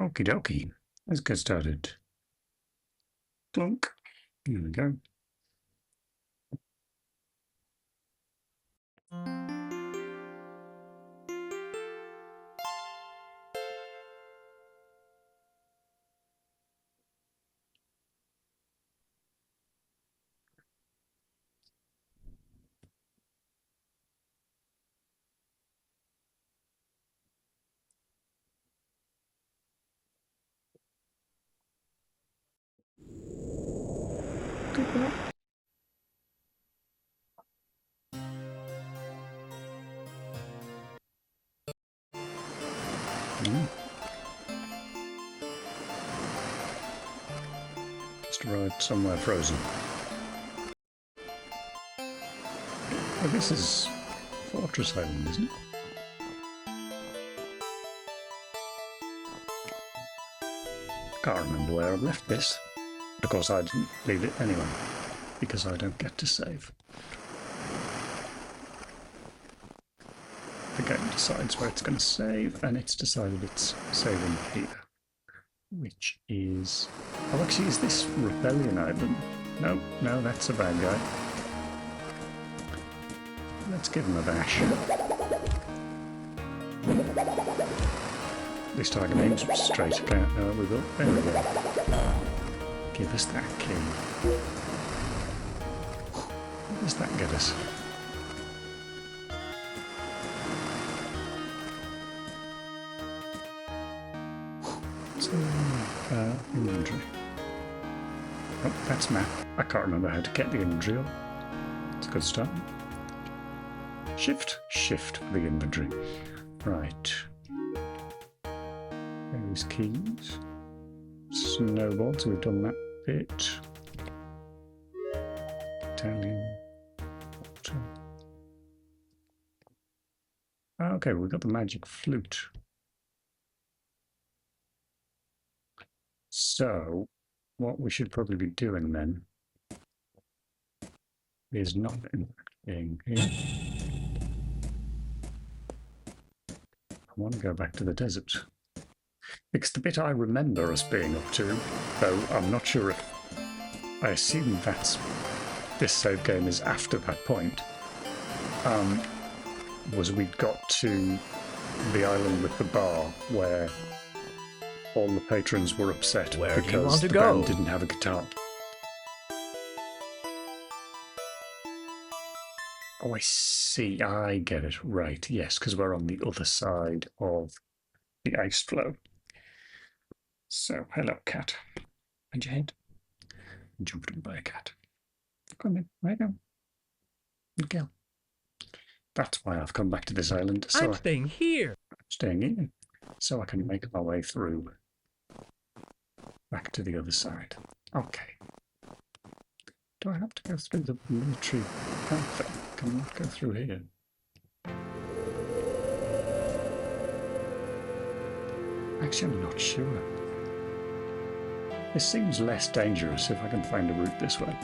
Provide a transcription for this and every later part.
Okie dokie. Let's get started. Clunk. Here we go. Just arrived somewhere frozen. Oh, this is Fortress Island, isn't it? Can't remember where I've left this. But of course I didn't leave it anyway, because I don't get to save. The game decides where it's going to save, and it's decided it's saving here. Which is... oh, actually, is this Rebellion Island? No, no, that's a bad guy. Let's give him a bash. At least I can aim straight. Okay, we will. There we go. Give us that key. What does that get us? So, inventory. Oh, that's map. I can't remember how to get the inventory on. It's a good start. Shift for the inventory. Right. There's keys. Snowboard, so we've done that bit. Italian. Okay, we've got the magic flute. So, what we should probably be doing then is not being here. I want to go back to the desert. Because the bit I remember us being up to, though I'm not sure if... I assume that's... this save game is after that point, was we'd got to the island with the bar where all the patrons were upset because the band didn't have a guitar. Oh, I see. I get it. Right. Yes, because we're on the other side of the ice floe. So, hello, cat. And your head. Jumped in by a cat. Come in. Right now. Girl. That's why I've come back to this island. So I'm staying here. I'm staying in. So I can make my way through. Back to the other side. Okay. Do I have to go through the military path? Can I go through here? Actually, I'm not sure. This seems less dangerous if I can find a route this way.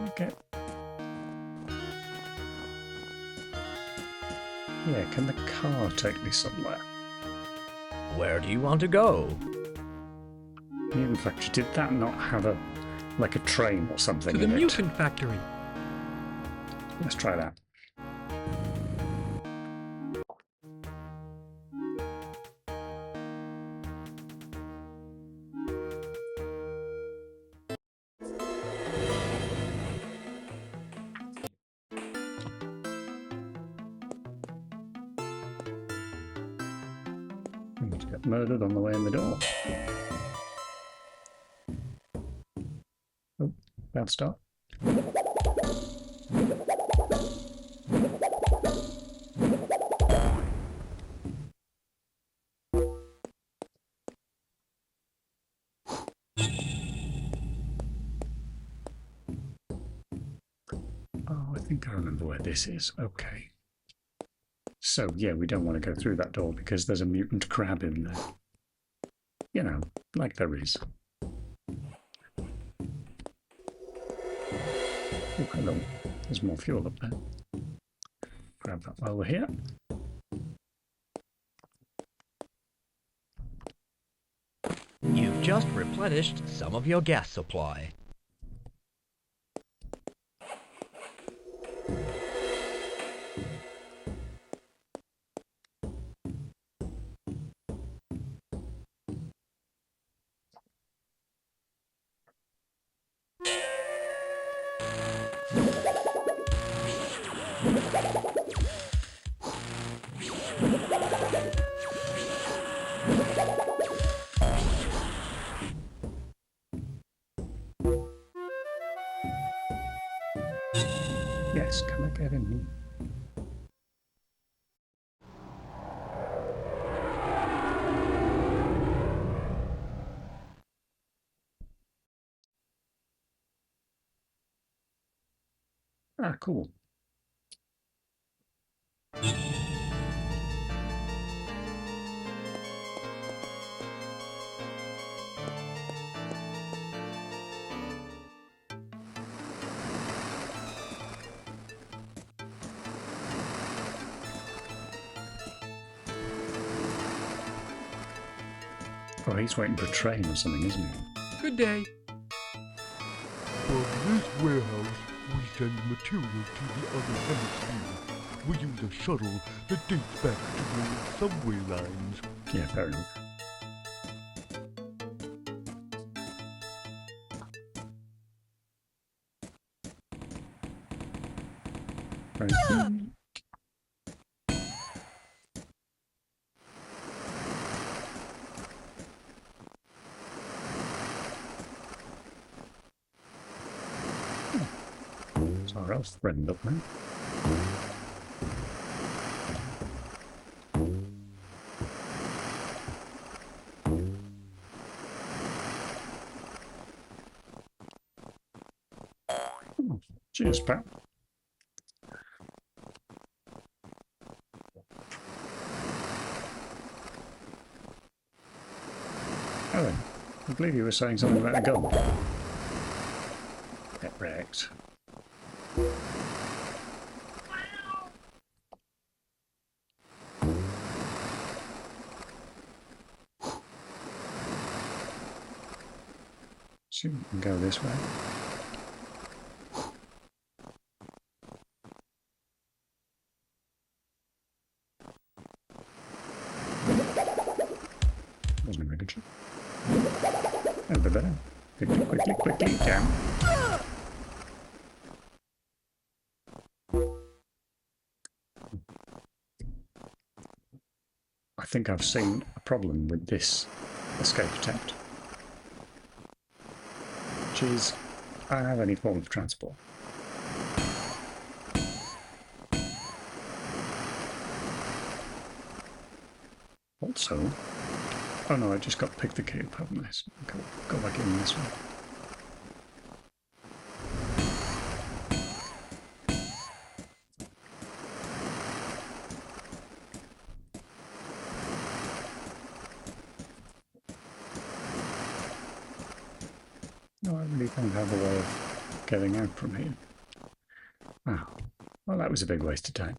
Okay. Yeah, can the car take me somewhere? Where do you want to go? Yeah, in fact, did that not have a like a train or something To the in it? mutant factory. Let's try that. Got murdered on the way in the door. Oh, bad start. Oh, think I remember where this is. Okay. So, yeah, we don't want to go through that door because there's a mutant crab in there. You know, like there is. Oh, hello. There's more fuel up there. Grab that while we're here. You've just replenished some of your gas supply. Yes, can I get in here? Ah, cool. Oh, he's waiting for a train or something, isn't he? Good day. From this warehouse, we send material to the other hemisphere. We use a shuttle that dates back to the old subway lines. Yeah, fair enough. Right. It's our elf friend up there. Oh, cheers, pal. Helen, I believe you were saying something about a gun. Get wrecked. So we can go this way. Wasn't a very good shot. A bit better. Quickly, quickly, quickly, down. I think I've seen a problem with this escape attempt, which is I don't have any form of transport. Also, oh no, I just got to pick the key up, haven't I? So go back in this one. No, I really don't have a way of getting out from here. Oh, well, that was a big waste of time.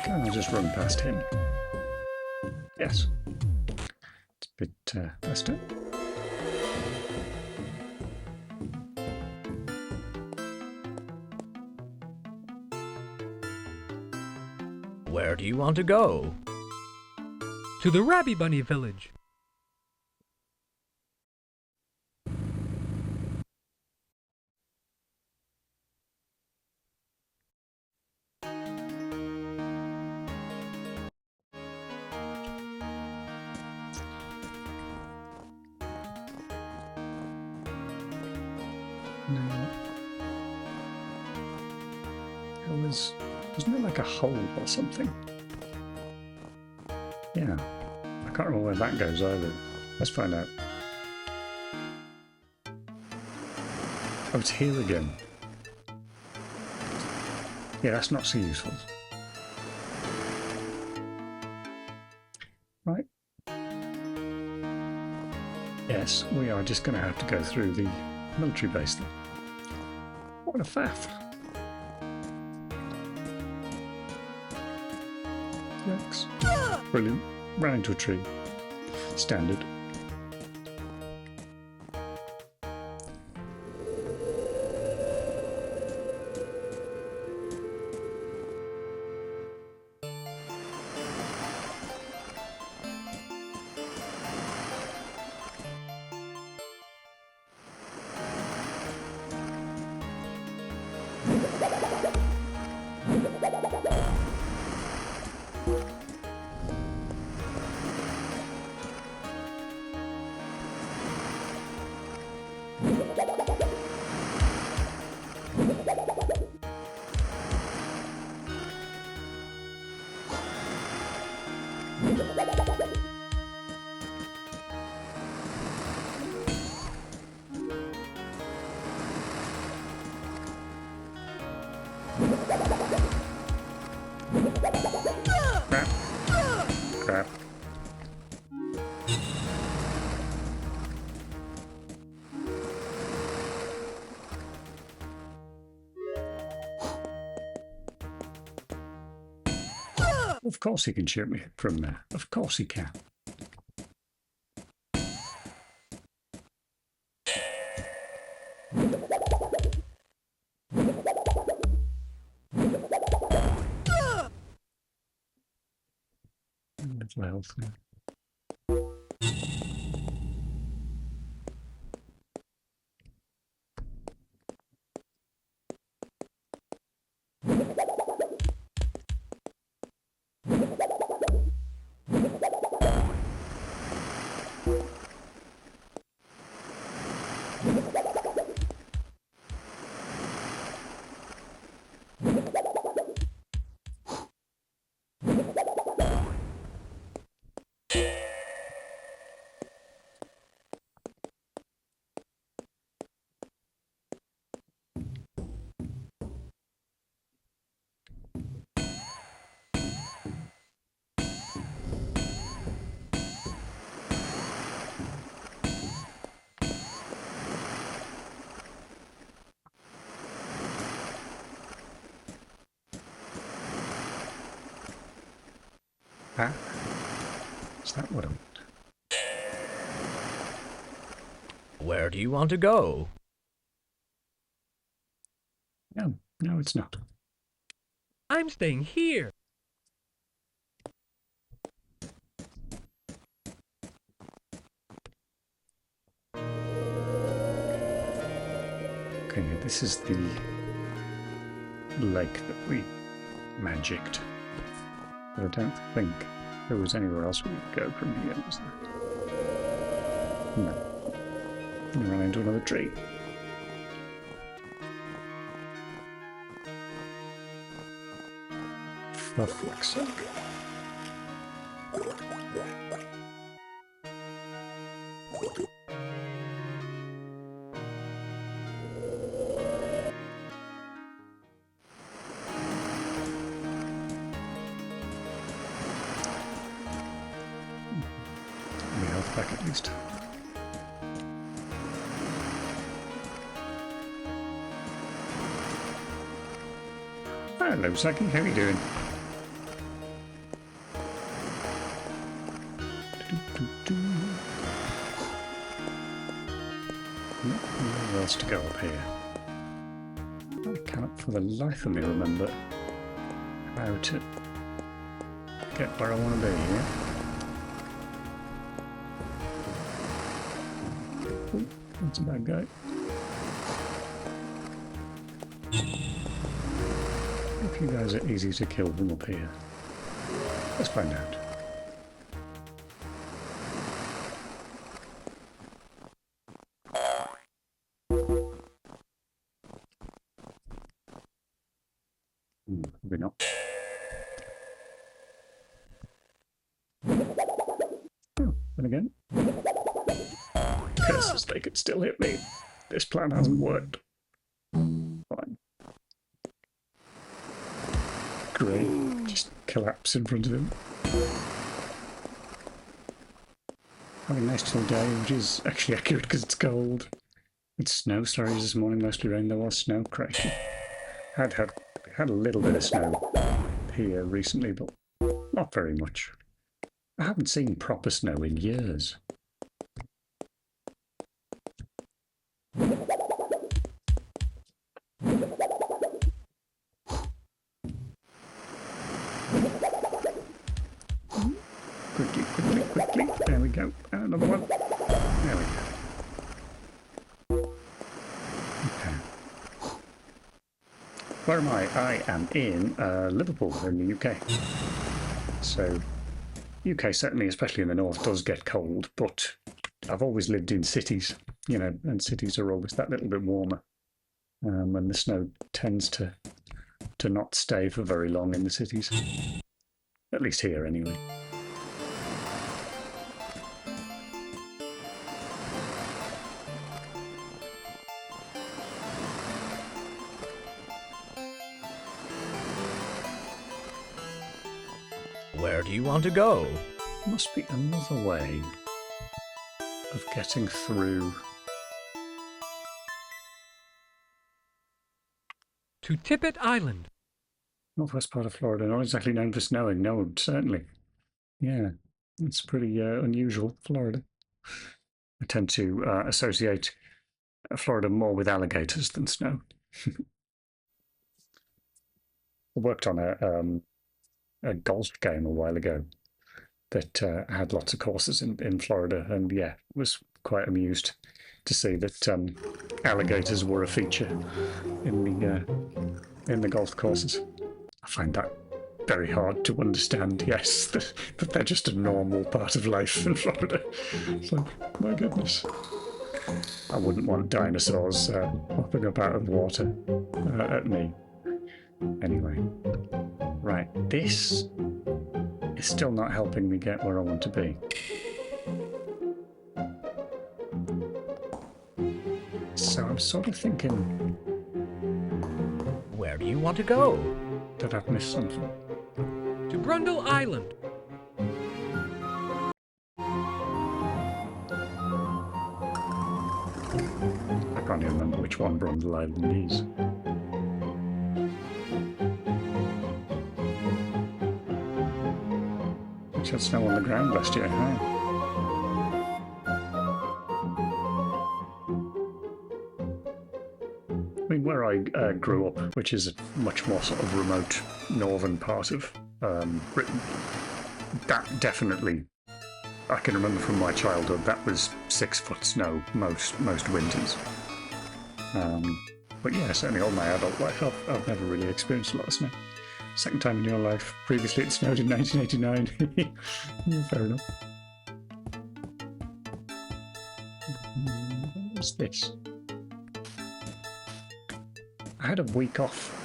Can I just run past him? Yes. It's a bit faster. Where do you want to go? To the Rabby Bunny village. Now, wasn't there like a hole or something? Yeah, I can't remember where that goes either. Let's find out. Oh, it's here again. Yeah, that's not so useful. Right. Yes, we are just going to have to go through the military base then. What a faff. Yikes. Brilliant. Ran into a tree. Standard. Crap. Of course he can shoot me from there. Of course he can. Little health now. Ah, is that what I want? Where do you want to go? No, no, it's not. I'm staying here. Okay, this is the lake that we magicked. But I don't think there was anywhere else we could go from here, was there? No. We ran into another tree. For fuck's sake. We health back at least. Hello, Saki. How are you doing? Nowhere else to go up here. I cannot for the life of me remember how to get where I want to be here. Ooh, that's a bad guy. If you guys are easy to kill from up here. Let's find out. Then again, curses, they could still hit me. This plan hasn't worked. Fine. Great. Just collapse in front of him. Having a nice chill day, which is actually accurate because it's cold. It's snow stories this morning, mostly rain. There was snow, crikey. Had a little bit of snow here recently, but not very much. I haven't seen proper snow in years. Quickly, quickly, quickly. There we go. And another one. There we go. Okay. Where am I? I am in Liverpool, in the UK. So, UK certainly, especially in the north, does get cold, but I've always lived in cities, you know, and cities are always that little bit warmer. And the snow tends to not stay for very long in the cities. At least here, anyway. Where do you want to go? Must be another way of getting through. To Tippett Island. Northwest part of Florida, not exactly known for snowing. No, certainly. Yeah, it's pretty unusual, Florida. I tend to associate Florida more with alligators than snow. I worked on a golf game a while ago that had lots of courses in Florida, and yeah, was quite amused to see that alligators were a feature in the golf courses. I find that very hard to understand. Yes, that they're just a normal part of life in Florida. It's like, my goodness, I wouldn't want dinosaurs popping up out of water at me. Anyway, right, this is still not helping me get where I want to be. So I'm sort of thinking Where do you want to go? that I've missed something. To Brundle Island. I can't even remember which one Brundle Island is. Which had snow on the ground last year, huh? I mean, where I grew up, which is a much more sort of remote northern part of Britain, that definitely, I can remember from my childhood, that was 6 foot snow most winters. But yeah, certainly all my adult life, I've never really experienced a lot of snow. Second time in your life. Previously it snowed in 1989. Yeah, fair enough. What was this? I had a week off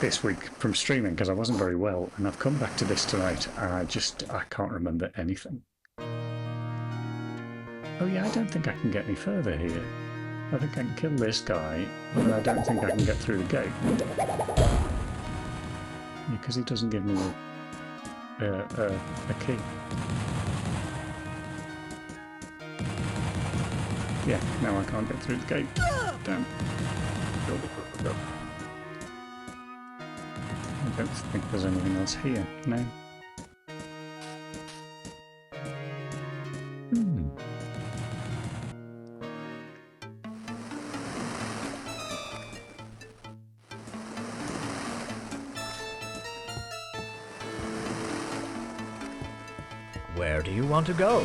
this week from streaming because I wasn't very well, and I've come back to this tonight and I can't remember anything. Oh yeah, I don't think I can get any further here. I think I can kill this guy, but I don't think I can get through the gate. Because he doesn't give me a key. Yeah, now I can't get through the gate. Damn. I don't think there's anything else here. No. Where do you want to go?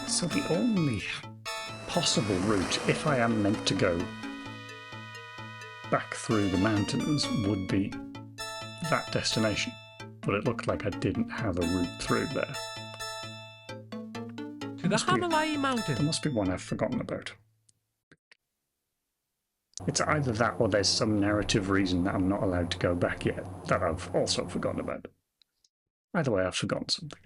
So the only possible route, if I am meant to go back through the mountains, would be that destination. But it looked like I didn't have a route through there. To the Hamalai Mountain. There must be one I've forgotten about. It's either that or there's some narrative reason that I'm not allowed to go back yet that I've also forgotten about. Either way, I've forgotten something.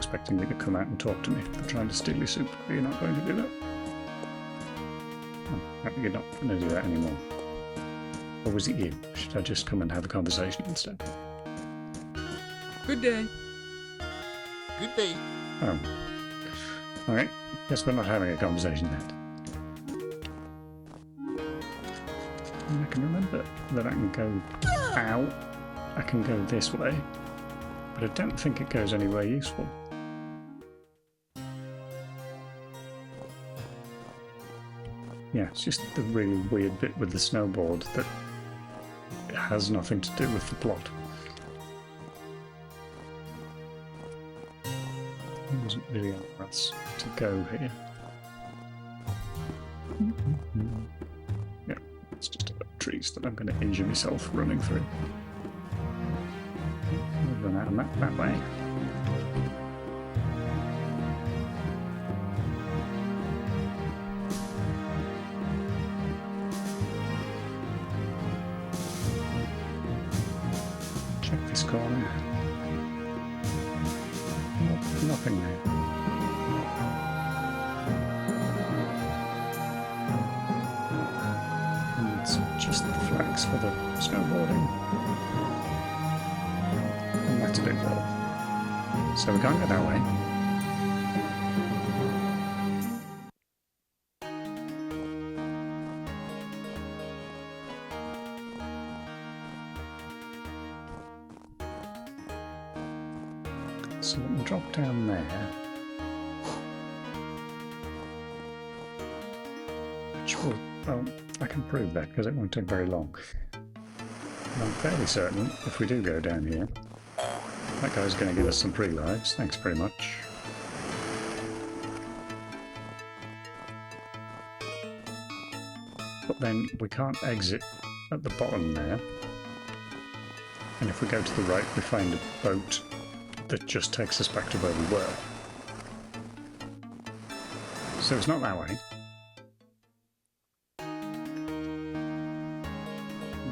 expecting you to come out and talk to me. I'm trying to steal your soup, but you're not going to do that. Oh, maybe you're not going to do that anymore. Or was it you? Should I just come and have a conversation instead? Good day. Good day. Oh. Alright, guess we're not having a conversation then. And I can remember that I can go out. I can go this way. But I don't think it goes anywhere useful. Yeah, it's just the really weird bit with the snowboard that it has nothing to do with the plot. There wasn't really anywhere else to go here. Yeah, it's just about trees that I'm going to injure myself running through. I'll run out of map that way. Check this corner. Nope, nothing there. And it's just the flags for the snowboarding. And that's a bit rough. So we can't go that way. So we can drop down there. Which will, well, I can prove that because it won't take very long. And I'm fairly certain if we do go down here, that guy's going to give us some pre-lives. Thanks very much. But then we can't exit at the bottom there. And if we go to the right, we find a boat that just takes us back to where we were. So it's not that way.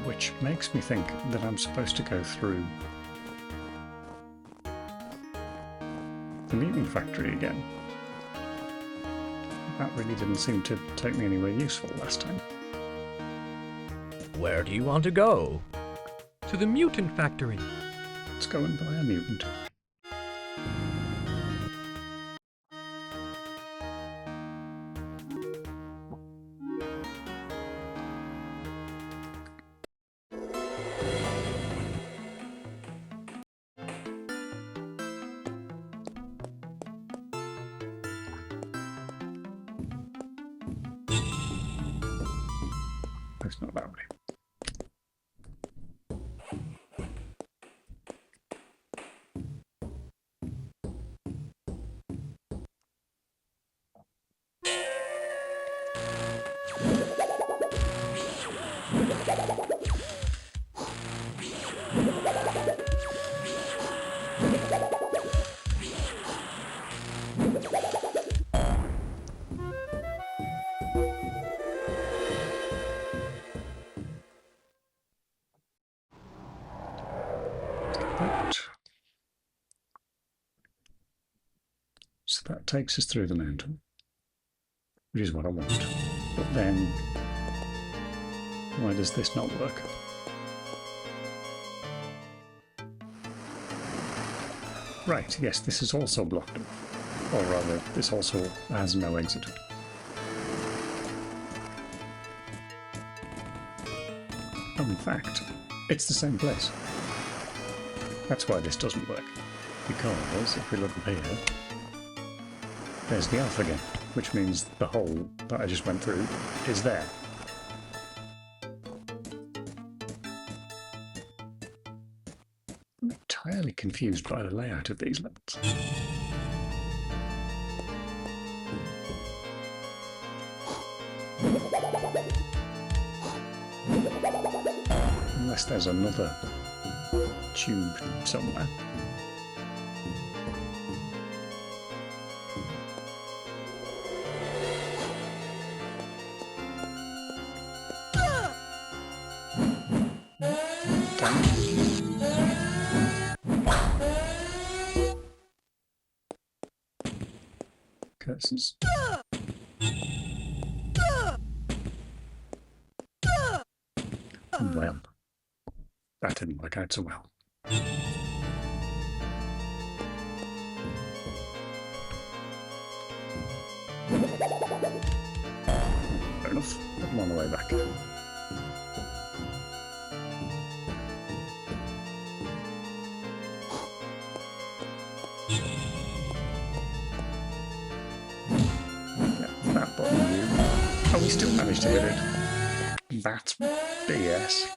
Which makes me think that I'm supposed to go through the mutant factory again. That really didn't seem to take me anywhere useful last time. Where do you want to go? To the mutant factory. Let's go and buy a mutant. It's not that way. So that takes us through the mountain, which is what I want. But then, why does this not work? Right, yes, this is also blocked off. Or rather, this also has no exit. Oh, in fact, it's the same place. That's why this doesn't work. Because, if we look up here, there's the elf again, which means the hole that I just went through is there. I'm entirely confused by the layout of these levels. Unless there's another tube somewhere. curses. Well, that didn't work out so well. Fair enough. Put them on the way back. Yeah, that button. Oh, we still managed to hit it. That's BS.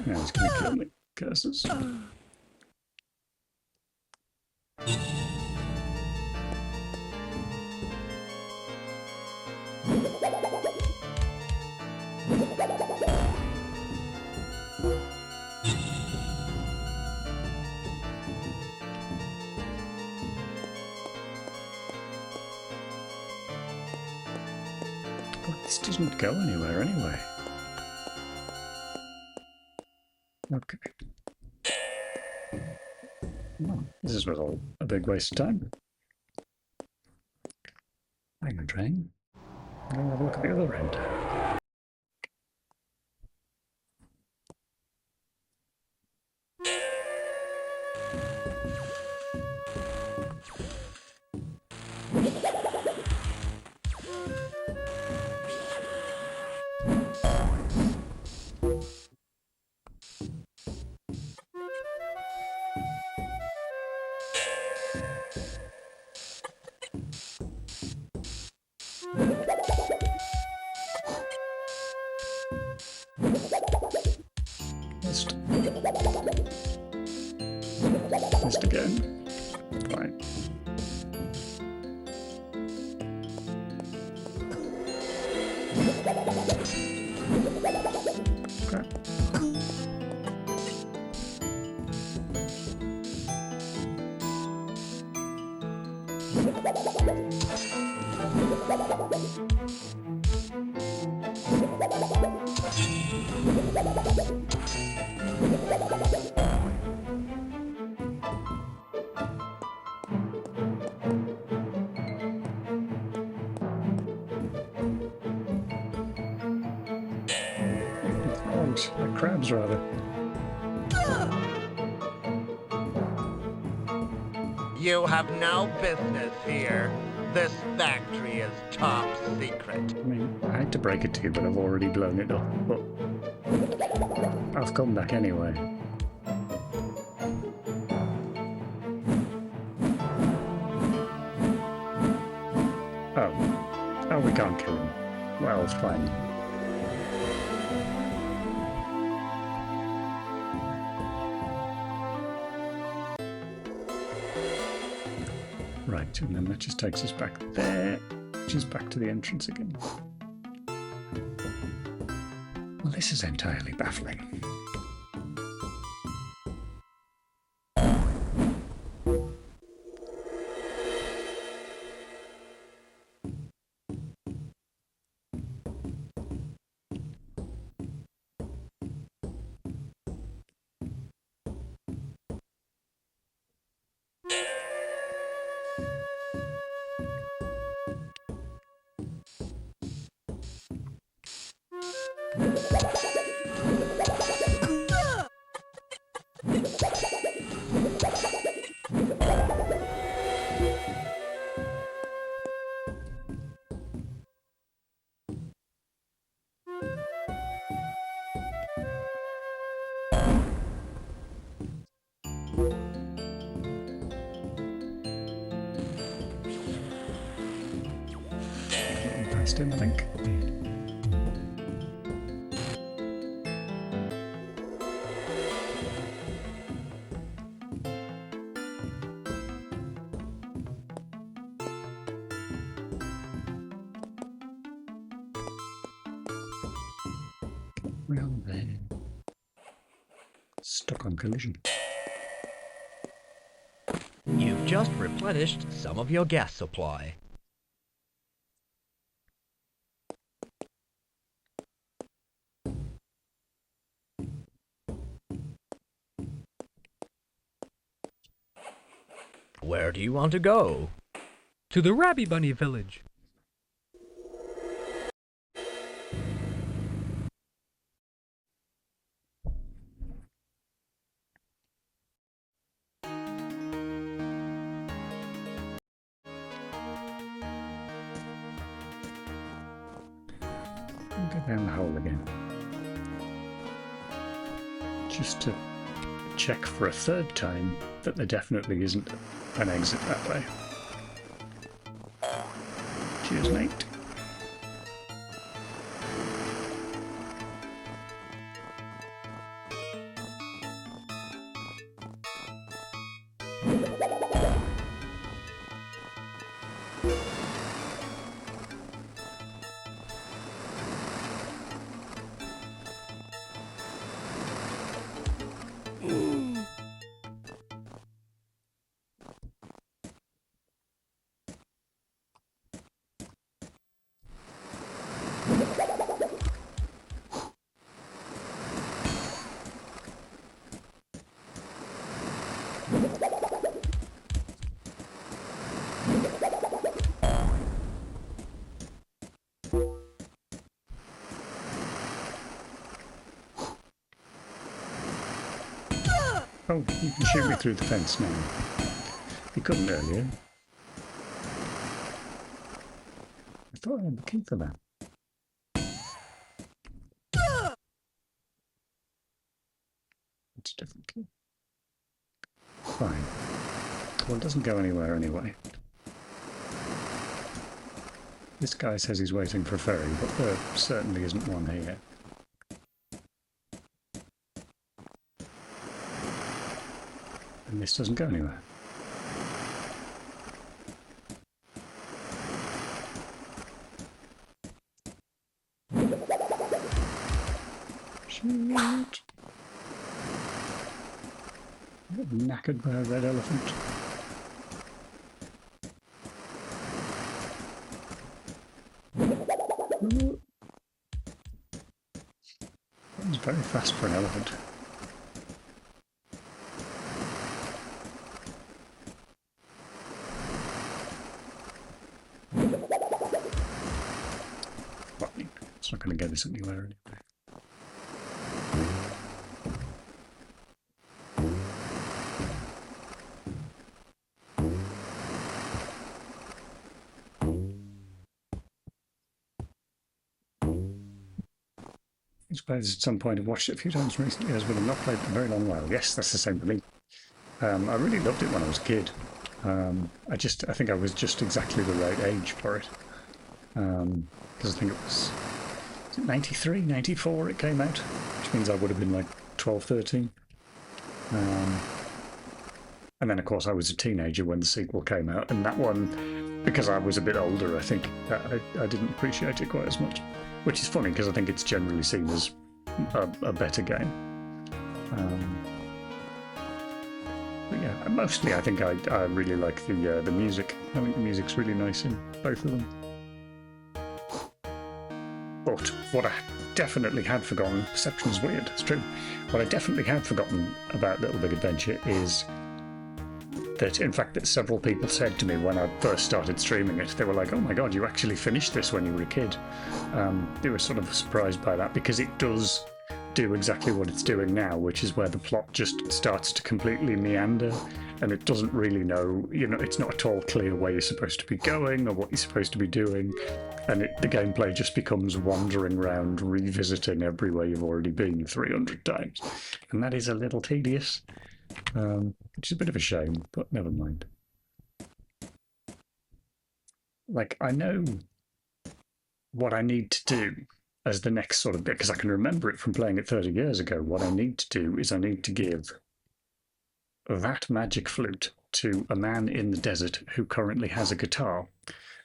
Now he's going to kill me. Curses. But this doesn't go anywhere anyway. Okay. Well, this was all a big waste of time. Hang on, train. I'll have a look at the other end. Missed again. Fine. Crap. Frogs, like crabs rather. You have no business here. This factory is top secret. I mean, I hate to break it to you, but I've already blown it up. But I've come back anyway. Oh. Oh, we can't kill him. Well, fine. Right, and then that just takes us back there, which is back to the entrance again. Well, this is entirely baffling. Past him, I think. Well then. Stuck on collision. You've just replenished some of your gas supply. Where do you want to go? To the Rabby Bunny village. Go down the hole again. Just to check for a third time that there definitely isn't an exit that way. Cheers, mate. Oh, you can shoot me through the fence now. You couldn't earlier. I thought I had the key for that. It's a different key. Fine. Well, it doesn't go anywhere anyway. This guy says he's waiting for a ferry, but there certainly isn't one here. And this doesn't go anywhere. Shoot! I got knackered by a red elephant. Ooh. That was very fast for an elephant. It's not going to get us anywhere anyway. I suppose at some point I've watched it a few times recently, as well. I've not played it in a very long while. Yes, that's the same for me. I really loved it when I was a kid. I think I was just exactly the right age for it. Because I think it was 93, 94 it came out, which means I would have been like 12, 13. And then, of course, I was a teenager when the sequel came out, and that one, because I was a bit older, I think, I didn't appreciate it quite as much. Which is funny, because I think it's generally seen as a better game. But yeah, mostly I think I really like the music. I think the music's really nice in both of them. But what I definitely had forgotten, perception's weird, it's true. What I definitely had forgotten about Little Big Adventure is that, in fact, that several people said to me when I first started streaming it, they were like, oh my god, you actually finished this when you were a kid. They were sort of surprised by that, because it does do exactly what it's doing now, which is where the plot just starts to completely meander, and it doesn't really know, it's not at all clear where you're supposed to be going or what you're supposed to be doing, and the gameplay just becomes wandering around, revisiting everywhere you've already been 300 times, and that is a little tedious, which is a bit of a shame, but never mind. Like, I know what I need to do as the next sort of bit, because I can remember it from playing it 30 years ago. What I need to do is I need to give that magic flute to a man in the desert who currently has a guitar,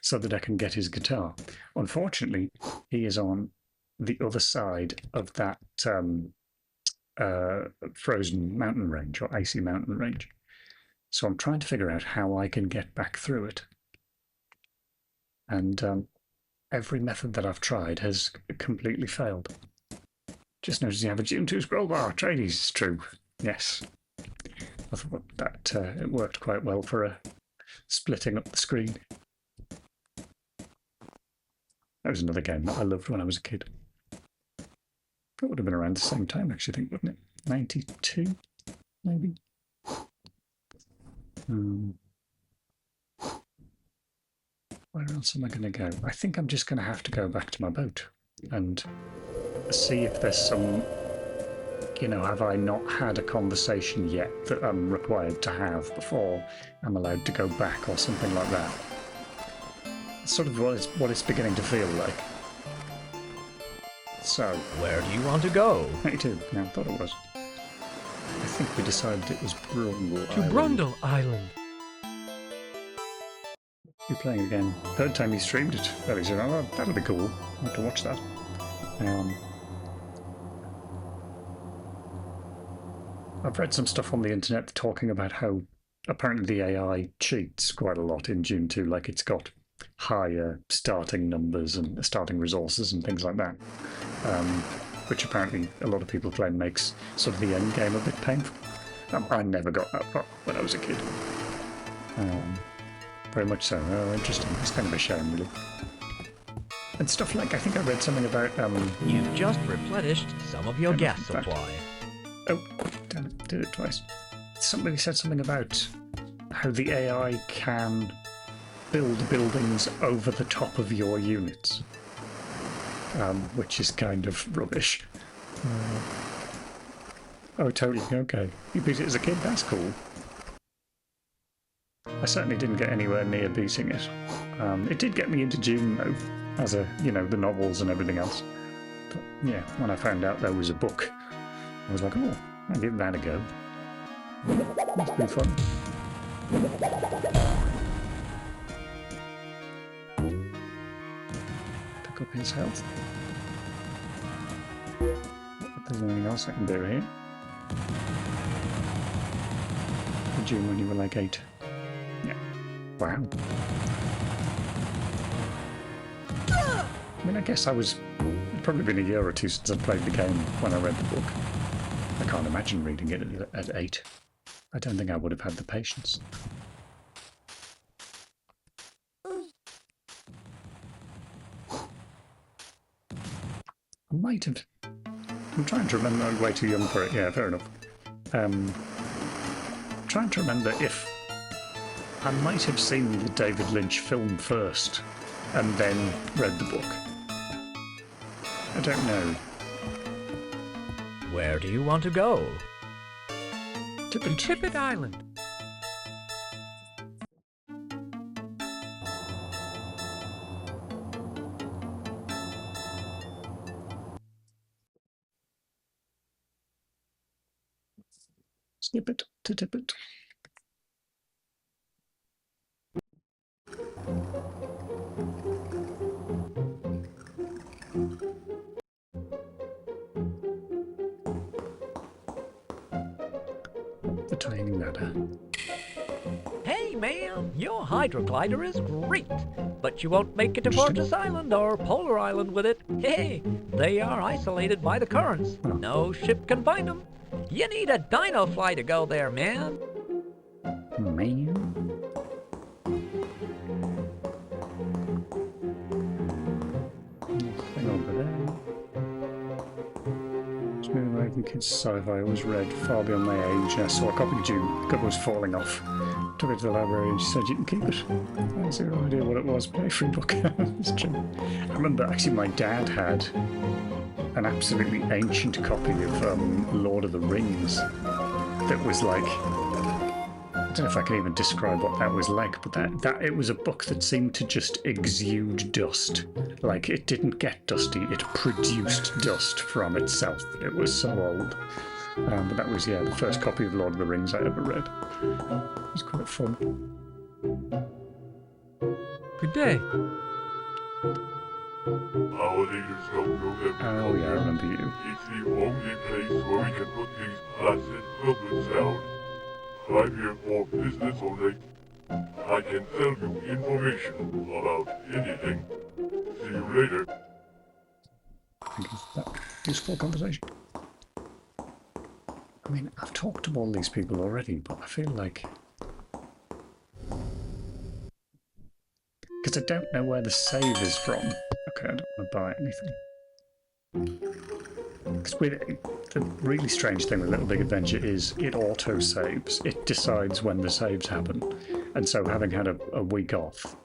so that I can get his guitar. Unfortunately, he is on the other side of that frozen mountain range, or icy mountain range. So I'm trying to figure out how I can get back through it. And every method that I've tried has completely failed. Just noticed you have a June 2 scroll bar. Tradies, true. Yes. I thought that it worked quite well for splitting up the screen. That was another game that I loved when I was a kid. That would have been around the same time, actually, I think, wouldn't it? 92, maybe? Where else am I going to go? I think I'm just going to have to go back to my boat and see if there's some... You know, have I not had a conversation yet that I'm required to have before I'm allowed to go back or something like that? It's sort of what it's beginning to feel like. So... Where do you want to go? 92. No, I thought it was. I think we decided it was Brundle To Island. Brundle Island. You're playing again. Third time you streamed it. Very soon. Oh, that'll be cool. I'll have to watch that. I've read some stuff on the internet talking about how apparently the AI cheats quite a lot in Dune 2, like it's got higher starting numbers and starting resources and things like that, which apparently a lot of people claim makes sort of the end game a bit painful. I never got that far when I was a kid. Very much so. Oh, interesting. It's kind of a shame, really. And stuff like, I think I read something about... You've just replenished some of your gas supply. Oh, damn it, did it twice. Somebody said something about how the AI can build buildings over the top of your units, which is kind of rubbish. Oh, totally, okay. You beat it as a kid, that's cool. I certainly didn't get anywhere near beating it. It did get me into Dune, though, as a, you know, the novels and everything else. But, yeah, when I found out there was a book, I was like, oh, I'll give that a go. It's been fun. Pick up his health. If there's anything else I can do here. June when you were like 8. Yeah. Wow. I mean, I guess it'd probably been a year or two since I played the game when I read the book. I can't imagine reading it at 8. I don't think I would have had the patience. I might have... I'm trying to remember. I'm way too young for it. Yeah, fair enough. I'm trying to remember if I might have seen the David Lynch film first and then read the book. I don't know. Where do you want to go? To Tippet Island. Skip it to Tippet. The tiny ladder. Hey man, your hydroglider is great, but you won't make it to Fortress Island or Polar Island with it. Hey, they are isolated by the currents. No ship can find them. You need a dino fly to go there, man. Man. Nothing over there. Just moving away from kids' sci-fi. I always read far beyond my age. I saw a copy of Dune. The cover was falling off. Took it to the library and she said, you can keep it. I had zero idea what it was, but a free book. It's true. I remember actually my dad had an absolutely ancient copy of Lord of the Rings that was like, I don't know if I can even describe what that was like, but that it was a book that seemed to just exude dust. Like, it didn't get dusty, it produced dust from itself. It was so old. But that was, yeah, the first copy of Lord of the Rings I ever read. It was quite fun. Good day. Our leaders don't know that Oh, yeah, I remember you. it's the only place where we can put these placid goblins down. I'm here for business only. I can tell you information about anything. See you later. Thank you for that useful conversation. I mean, I've talked to all these people already, but I feel like... Because I don't know where the save is from. Okay, I don't want to buy anything. Because the really strange thing with Little Big Adventure is it auto-saves. It decides when the saves happen. And so having had a week off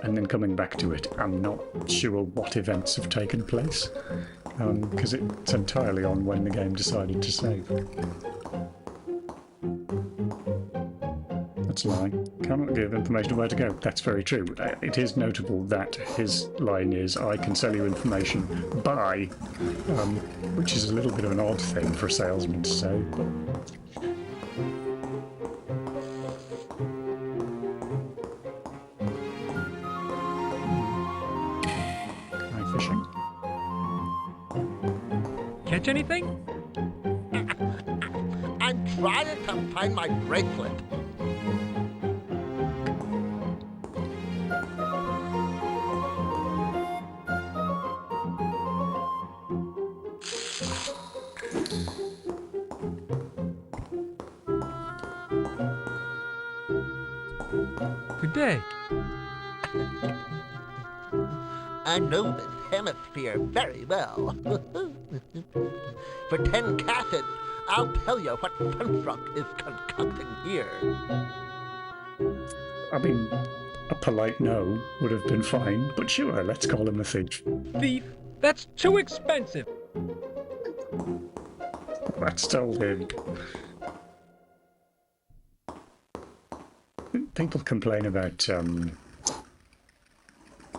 and then coming back to it, I'm not sure what events have taken place. Because it's entirely on when the game decided to save. That's a lie. Cannot give information of where to go. That's very true. It is notable that his line is, I can sell you information by, which is a little bit of an odd thing for a salesman to say, but... Fly fishing. Catch anything? I'm trying to find my bracelet. Good day. I know this hemisphere very well. For 10 cassets, I'll tell you what Funfrock is concocting here. I mean, a polite no would have been fine, but sure, let's call him a thief. Thief? That's too expensive. That's told him. People complain about,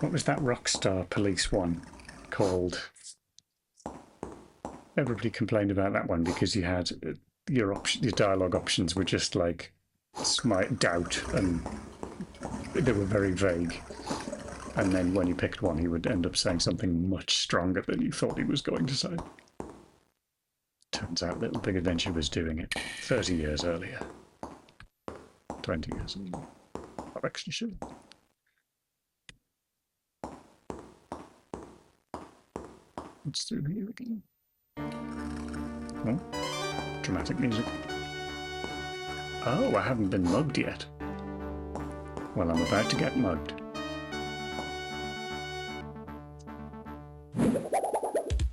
what was that Rockstar Police one called? Everybody complained about that one because you had your dialogue options were just like smite, doubt, and they were very vague. And then when you picked one, he would end up saying something much stronger than you thought he was going to say. Turns out Little Big Adventure was doing it 30 years earlier. 20 years earlier. Not actually sure. What's through here again? Oh, dramatic music. Oh, I haven't been mugged yet. Well, I'm about to get mugged.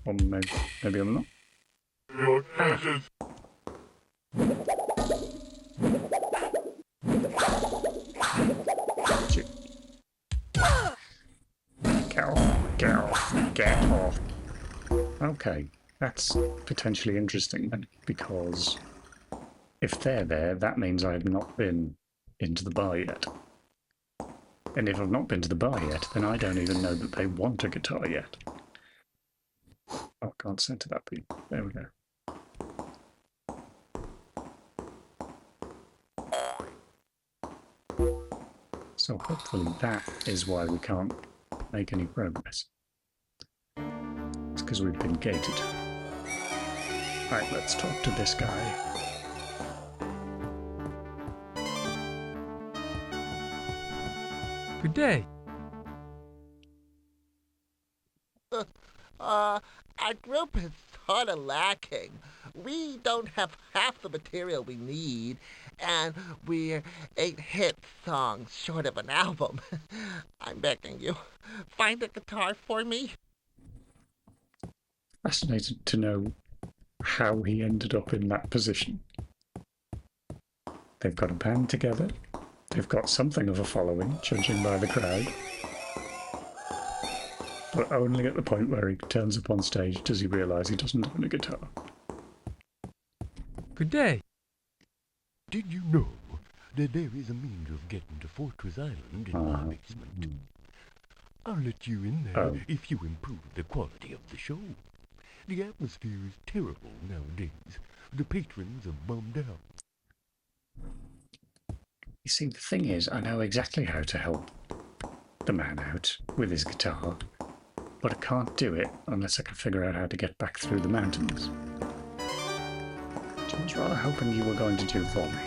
Or maybe I'm not. Your ashes. Shit. Get off. Okay, that's potentially interesting then, because if they're there, that means I have not been into the bar yet. And if I've not been to the bar yet, then I don't even know that they want a guitar yet. Oh, I can't center that beat. There we go. So hopefully that is why we can't make any progress. It's because we've been gated. Right, let's talk to this guy. Good day. Our group is sort of lacking. We don't have half the material we need, and we're 8 hit songs short of an album. I'm begging you, find a guitar for me. Fascinated to know how he ended up in that position. They've got a band together. They've got something of a following, judging by the crowd. But only at the point where he turns up on stage does he realise he doesn't own a guitar. Good day. Did you know that there is a means of getting to Fortress Island in my basement? I'll let you in there if you improve the quality of the show. The atmosphere is terrible nowadays. The patrons are bummed out. You see, the thing is, I know exactly how to help the man out with his guitar, but I can't do it unless I can figure out how to get back through the mountains. Which I was rather hoping you were going to do for me.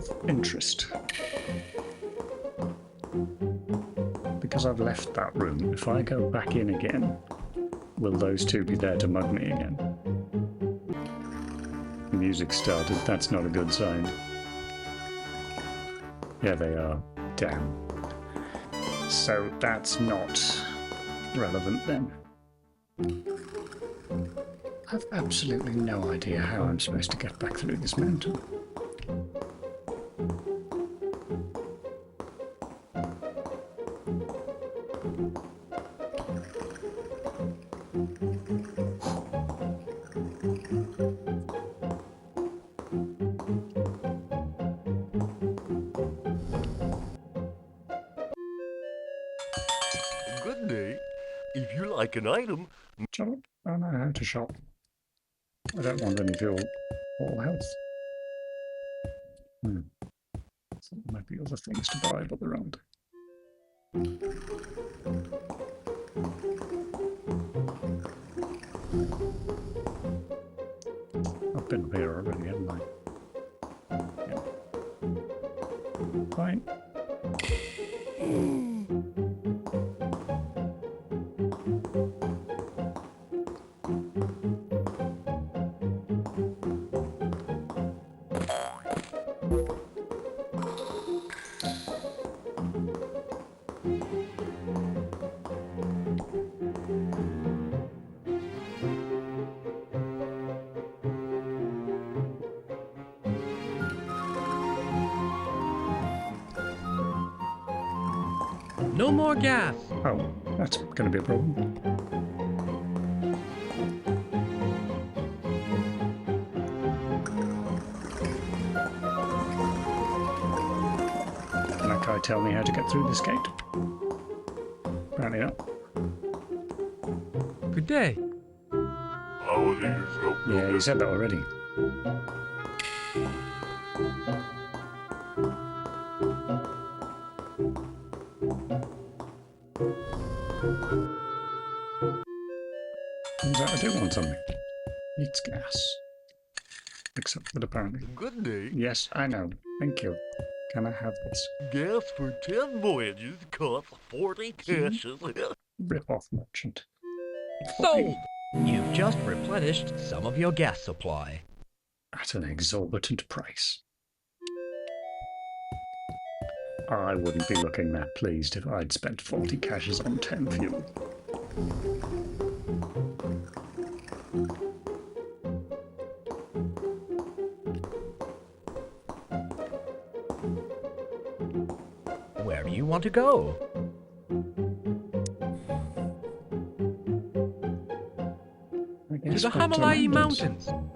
of interest. Because I've left that room, if I go back in again, will those two be there to mug me again? The music started, that's not a good sign. Yeah, they are. Damn. So that's not relevant then. I've absolutely no idea how I'm supposed to get back through this mountain. Good day. If you like an item, Shop? I know how to shop. I don't want any fuel or health. So there might be other things to buy, but there aren't. I've been up here already, haven't I? Yeah. Fine. No more gas. Oh, that's going to be a problem. Can that guy tell me how to get through this gate? Apparently not. Good day. How are these help you? Yeah, you said that already. Turns out I do want something. It's gas. Except that apparently. good day. Yes, I know. Thank you. Can I have this? Gas for 10 voyages costs 40 caches. Rip-off merchant. Sold! You've just replenished some of your gas supply. At an exorbitant price. I wouldn't be looking that pleased if I'd spent 40 caches on 10 fuel. Where do you want to go? I To guess the back Himalaya mountains. Mountains.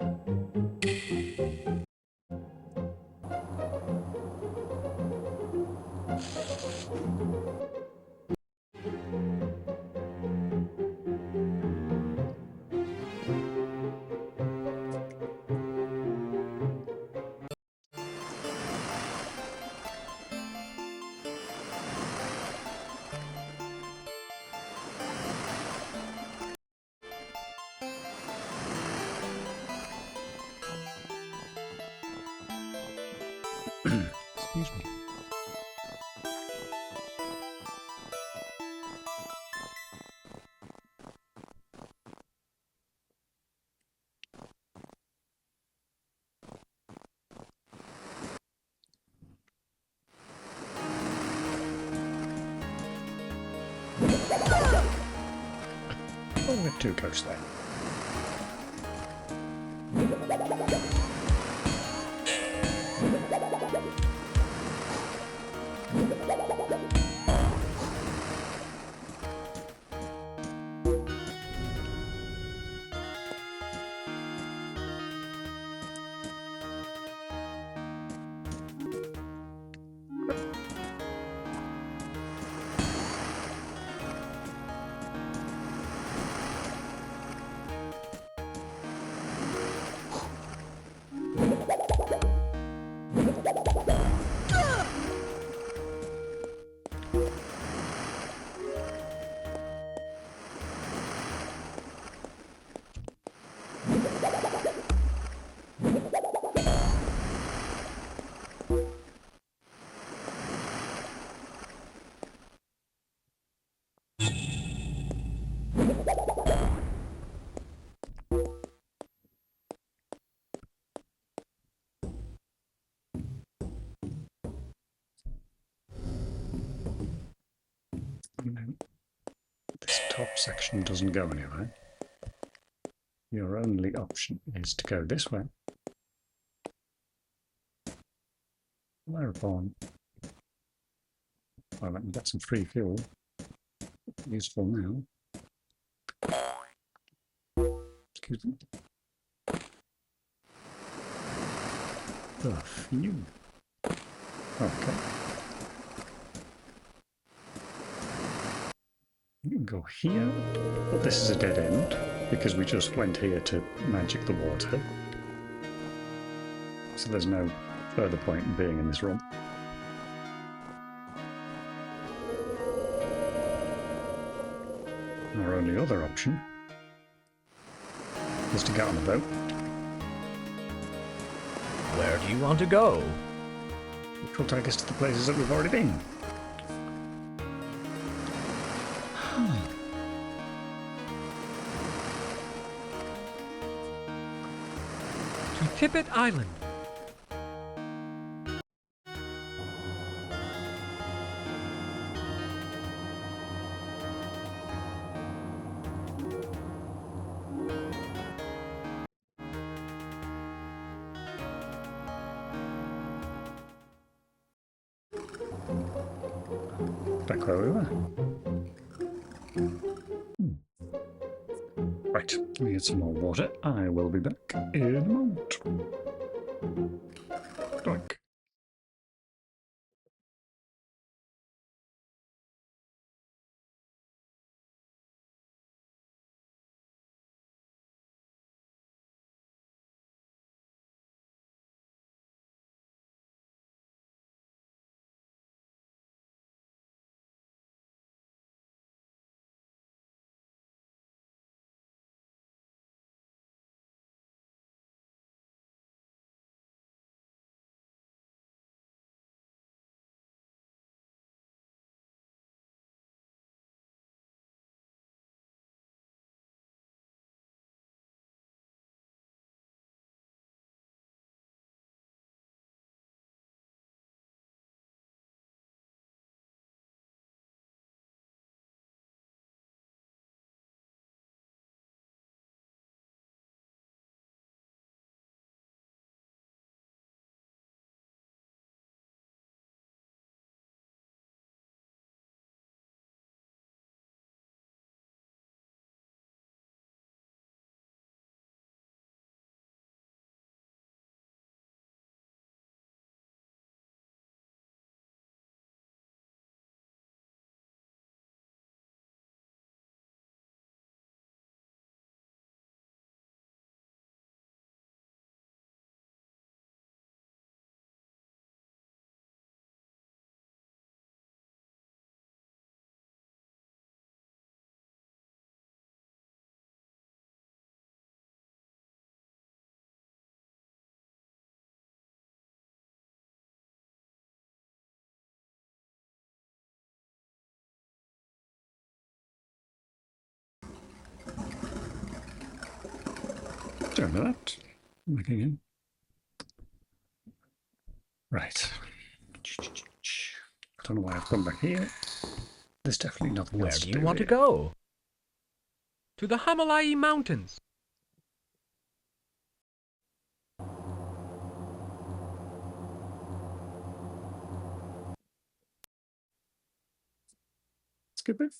Excuse me. Oh, we're too close there. This top section doesn't go anywhere. Your only option is to go this way. Whereupon, well, let me get some free fuel. Useful now. Excuse me. The fuel. Okay. You can go here, but this is a dead end because we just went here to magic the water. So there's no further point in being in this room. Our only other option is to get on a boat. Where do you want to go? Which will take us to the places that we've already been. To Tippet Island. Back where we were. Right, let me get some more water. I will be back in a moment. Doink. Don't know that. Back again. Right. I don't know why I've come back here. There's definitely nothing Where else do to you want to here. go? To the Himalaya Mountains. Skip it.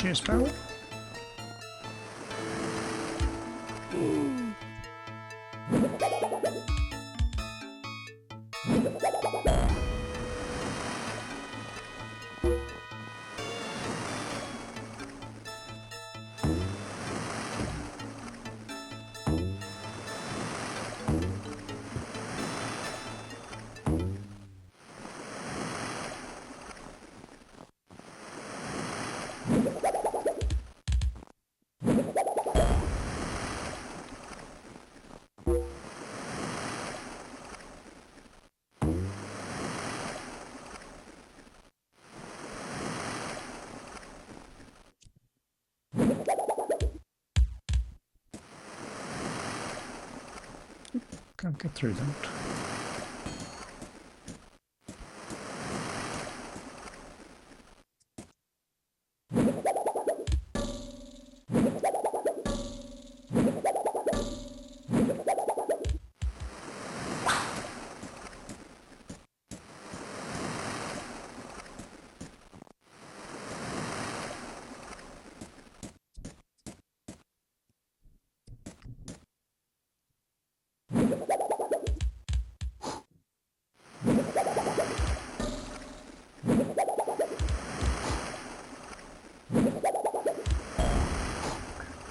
Cheers, pal. Can't get through that.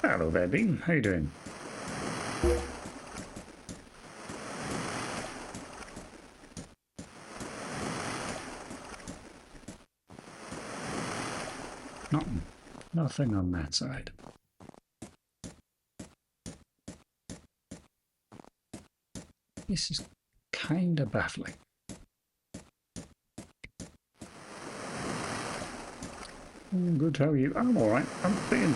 Hello there, Bean. How you doing? Nothing on that side. This is kind of baffling. Good, how are you? I'm alright. I'm being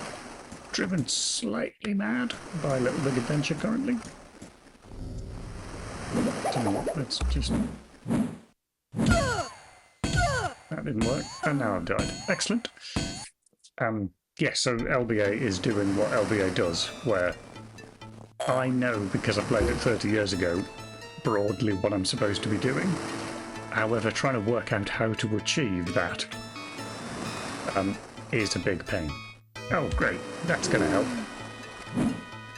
driven slightly mad by Little Big Adventure currently. Tell you what, let's just... That didn't work, and now I've died. Excellent. Yes, so LBA is doing what LBA does, where I know, because I played it 30 years ago, broadly what I'm supposed to be doing. However, trying to work out how to achieve that is a big pain. Oh, great. That's going to help.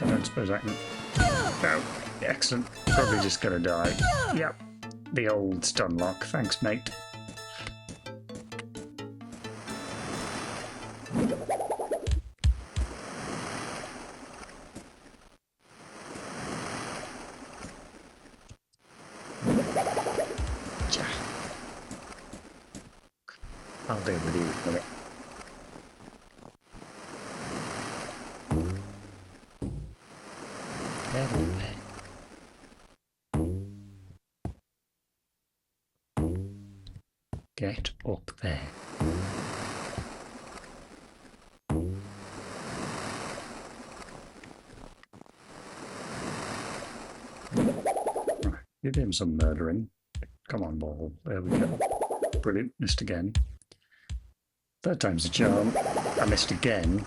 I don't suppose I can... Oh, excellent. Probably just going to die. Yep. The old stun lock. Thanks, mate. I'll deal with you in a minute. Get up there. Right, give him some murdering. Come on, ball. There we go. Brilliant. Missed again. Third time's a charm. I missed again.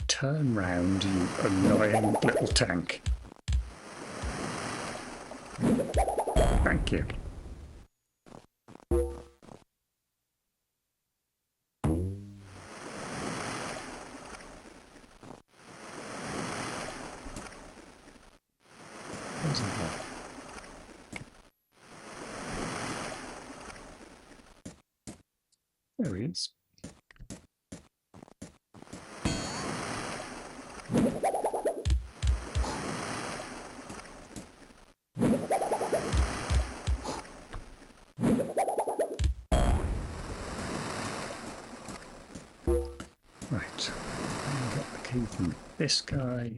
Turn round, you annoying little tank. Thank you. Where's the ball? There he is. Right, I've got the key from this guy.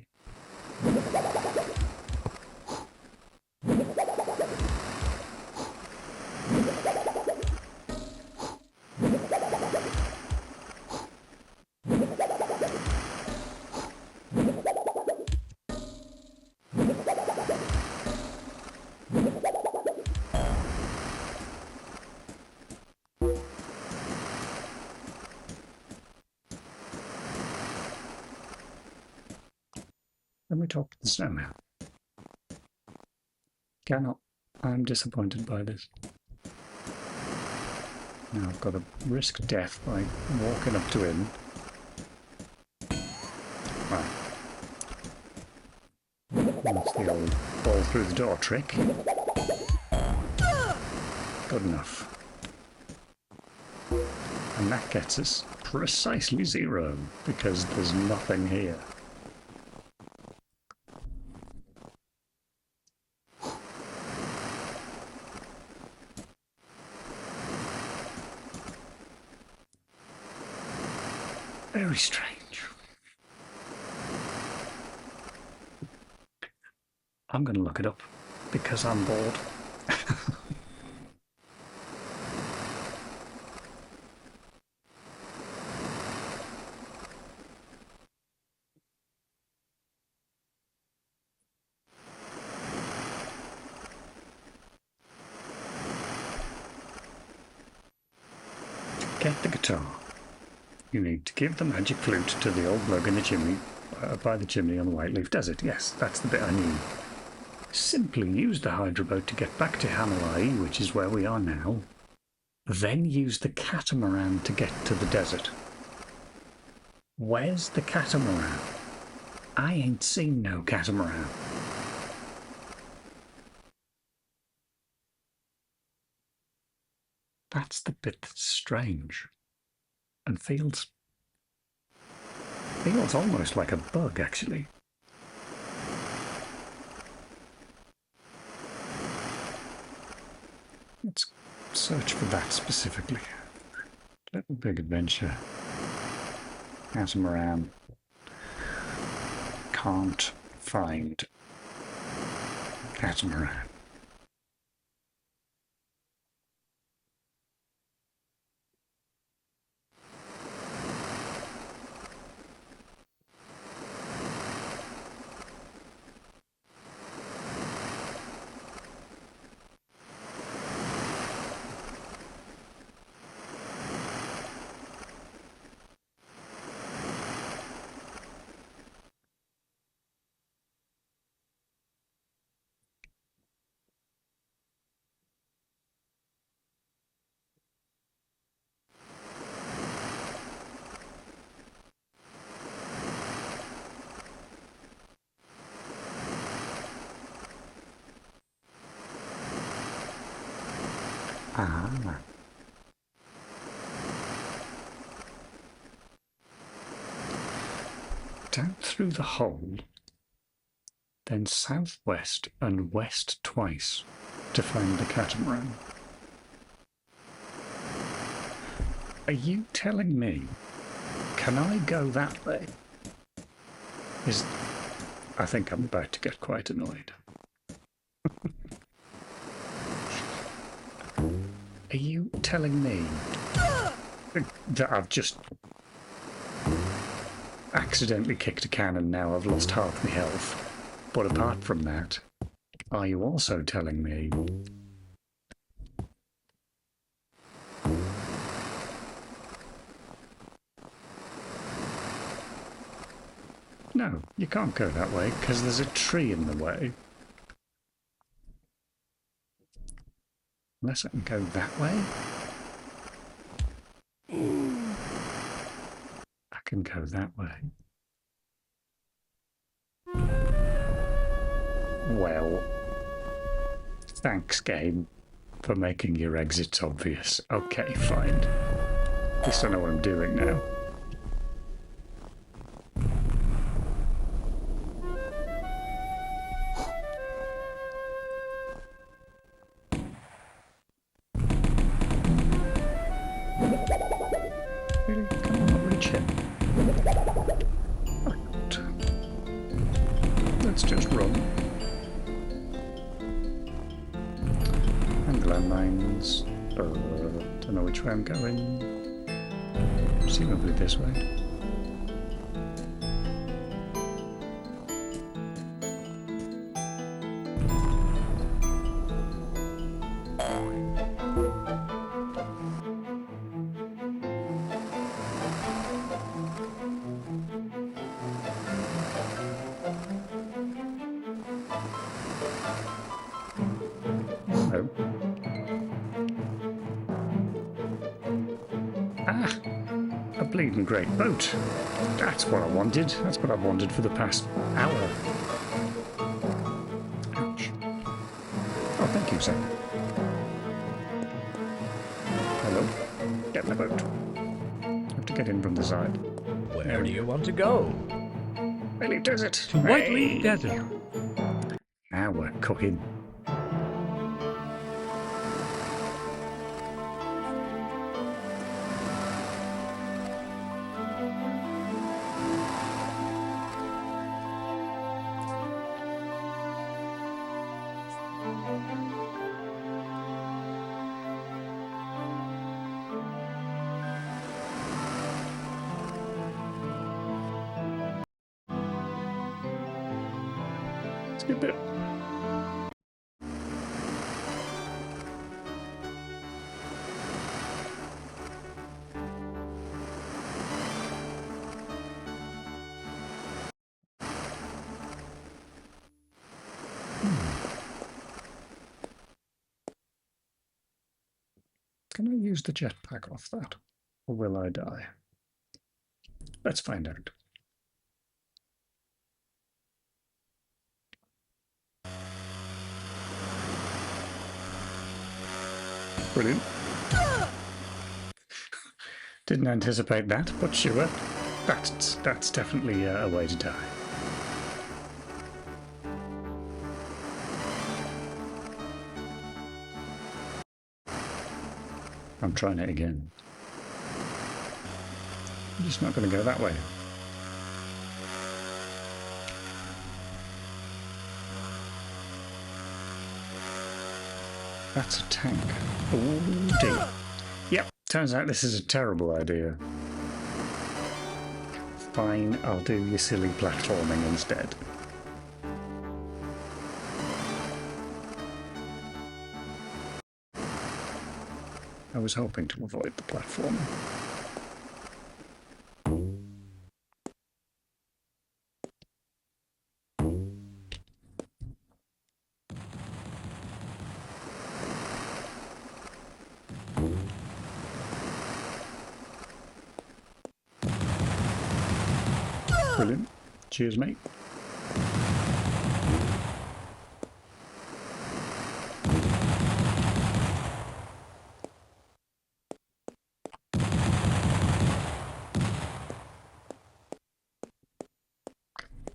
Let me talk to the snowman. Cannot. I'm disappointed by this. Now I've got to risk death by walking up to him Right. That's the old fall through the door trick. Good enough. And that gets us precisely 0, because there's nothing here. Very strange. I'm going to look it up because I'm bored. To get the guitar, you need to give the magic flute to the old mug in the chimney, by the chimney on the Whiteleaf Desert. Yes, that's the bit I knew. Simply use the hydroboat to get back to Hamalai, which is where we are now. Then use the catamaran to get to the desert. Where's the catamaran? I ain't seen no catamaran. That's the bit that's strange. And feels almost like a bug, actually. Let's search for that specifically. Little Big Adventure. Catamaran. Can't find catamaran. Ah. Down through the hole, then southwest and west twice to find the catamaran. Are you telling me? Can I go that way? I think I'm about to get quite annoyed. Are you telling me that I've just accidentally kicked a can and now I've lost half my health? But apart from that, are you also telling me no, you can't go that way because there's a tree in the way? Unless I can go that way? I can go that way. Well, thanks, game, for making your exits obvious. Okay, fine. At least I know what I'm doing now. Really? Can I not reach it? Right. Let's just run. And landmines. Don't know which way I'm going. Presumably this way. No. Ah! A bleeding great boat. That's what I wanted. That's what I've wanted for the past hour. Ouch. Oh, thank you, sir. Hello. Get my boat. Have to get in from the side. Where do you want to go? Whiteleaf Desert. To Whiteleaf Desert. Now we're cooking. It's a good bit. Can I use the jetpack off that? Or will I die? Let's find out. Brilliant. Didn't anticipate that, but sure. That's definitely a way to die. I'm trying it again. I'm just not going to go that way. That's a tank. Oh dear. Yep, turns out this is a terrible idea. Fine, I'll do your silly platforming instead. I was hoping to avoid the platforming. Brilliant. Cheers, mate.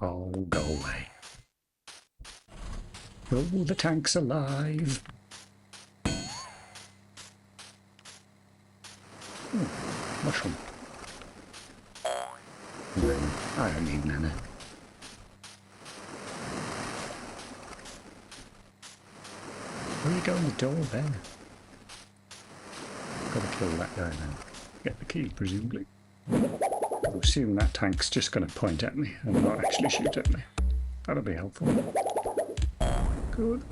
Oh, go away. Oh, the tank's alive. Oh, mushroom. No, I don't need mana. Where are you going? The door there. Gotta kill that guy now. Get the key, presumably. I assume that tank's just going to point at me and not actually shoot at me. That'll be helpful. Good.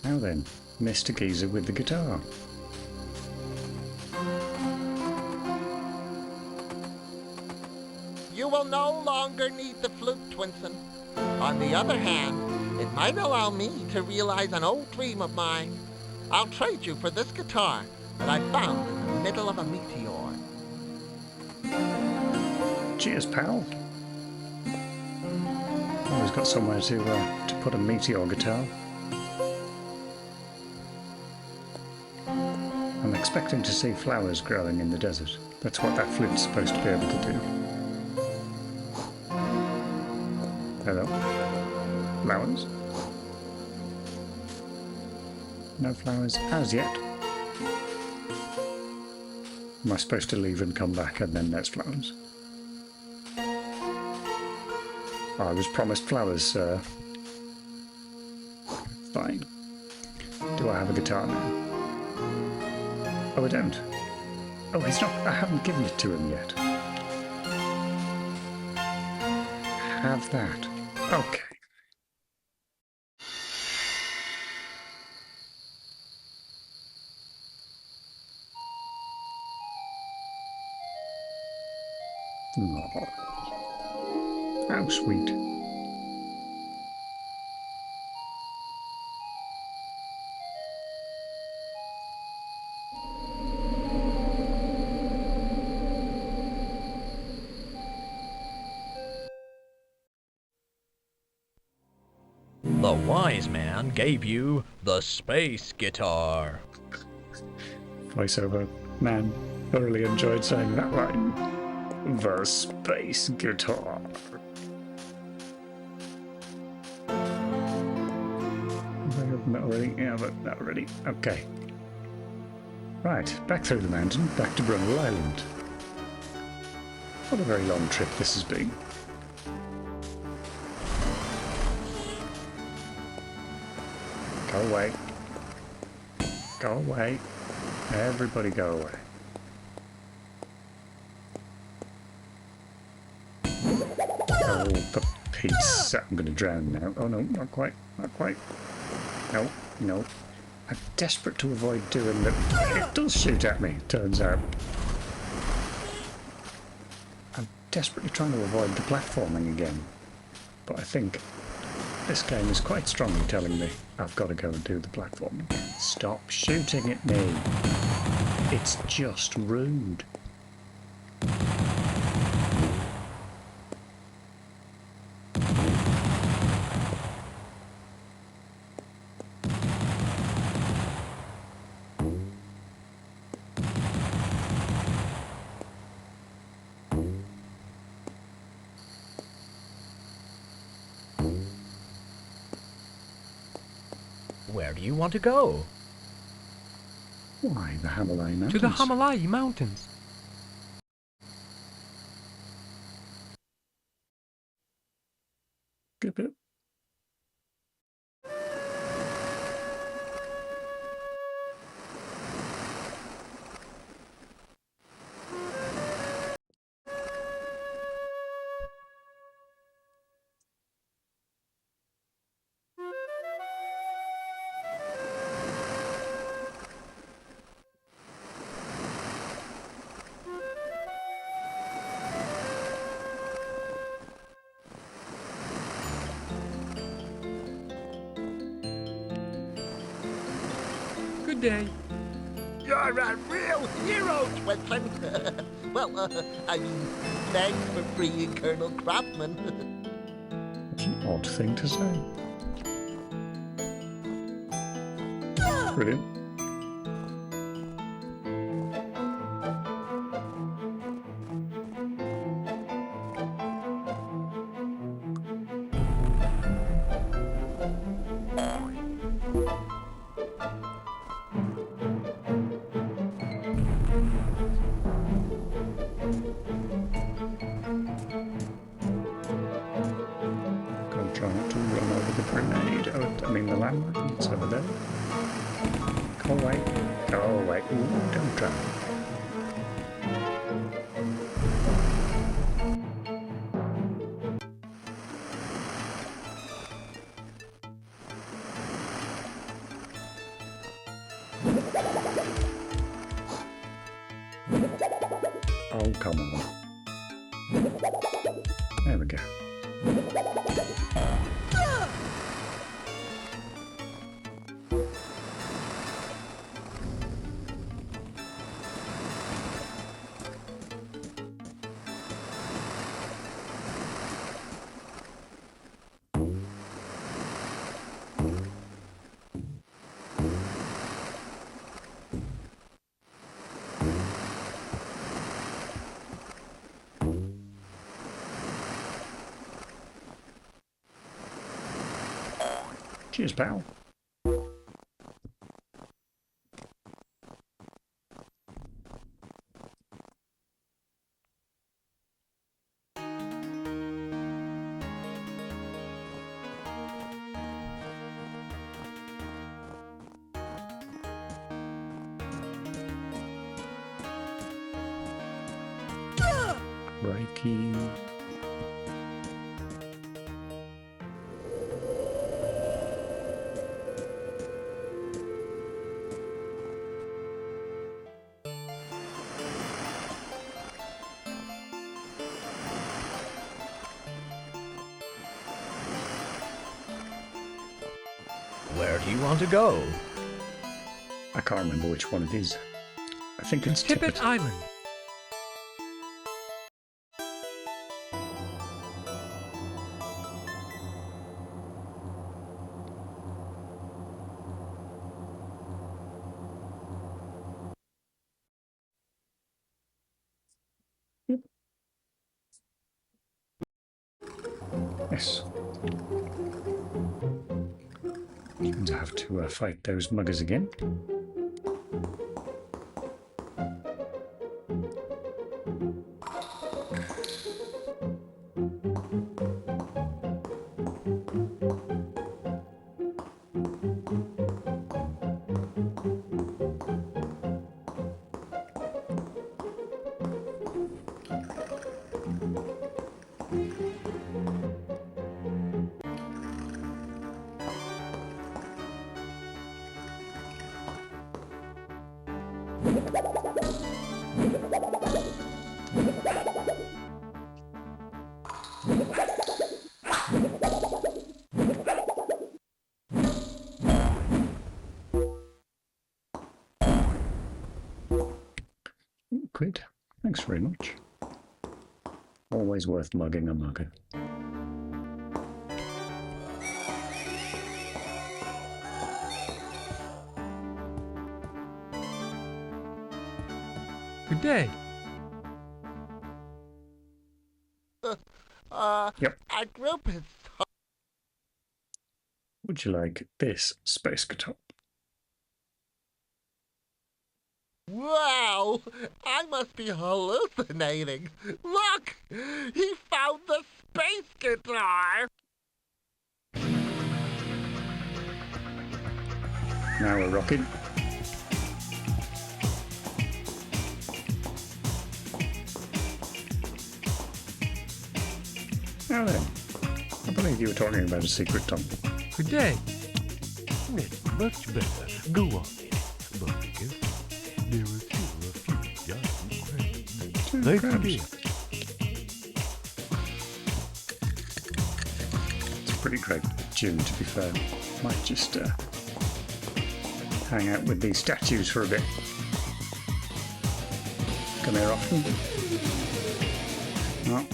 Now then, Mr. Geezer with the guitar. You will no longer need the flute, Twinson. On the other hand, it might allow me to realize an old dream of mine. I'll trade you for this guitar that I found in the middle of a meteor. Cheers, pal. Always got somewhere to put a meteor guitar. I'm expecting to see flowers growing in the desert. That's what that flute's supposed to be able to do. Hello? Flowers? No flowers as yet. Am I supposed to leave and come back and then there's flowers? I was promised flowers, sir. Fine. Do I have a guitar now? Oh, I don't. Oh, he's not. I haven't given it to him yet. Have that. Okay. Oh. How sweet. The wise man gave you the space guitar. Voiceover man thoroughly enjoyed saying that line. The space guitar. Have I opened that already? Yeah, I've opened that already. Okay. Right, back through the mountain, back to Brunel Island. What a very long trip this has been. Go away. Go away. Everybody go away. Oh, for Pete's sake, I'm going to drown now. Oh no, not quite. Not quite. No, no. I'm desperate to avoid doing that. It does shoot at me, turns out. I'm desperately trying to avoid the platforming again. But I think this game is quite strongly telling me I've got to go and do the platforming. Stop shooting at me. It's just rude. Where do you want to go? Why, the Hamalai Mountains? To the Hamalai Mountains. Good bit. Good day. You're a real hero, Twitson. Well, I mean, thanks for freeing Colonel Cropman. That's an odd thing to say. Brilliant. Gotta try not to run over the grenade. Oh, I mean the landmine. It's over there. Go away. Go away. Ooh, don't try. Oh, come on. There we go. Cheers, pal. Crikey. do you want to go? I can't remember which one it is. I think it's Tippet Tippet. Island. Yes. And I have to fight those muggers again. Quid. Thanks very much. Always worth mugging a mugger. Good day. Yep. Our group is... Would you like this space guitar? Wow! I must be hallucinating. Look! He found the space guitar! Now we're rocking. Now then, I believe you were talking about a secret tunnel. Good day. It's much better. Go on then. But be careful. There are still a few giant crabs. Two Thanks crabs. again. It's a pretty great tune, to be fair. Might just hang out with these statues for a bit. Come here often. Oh.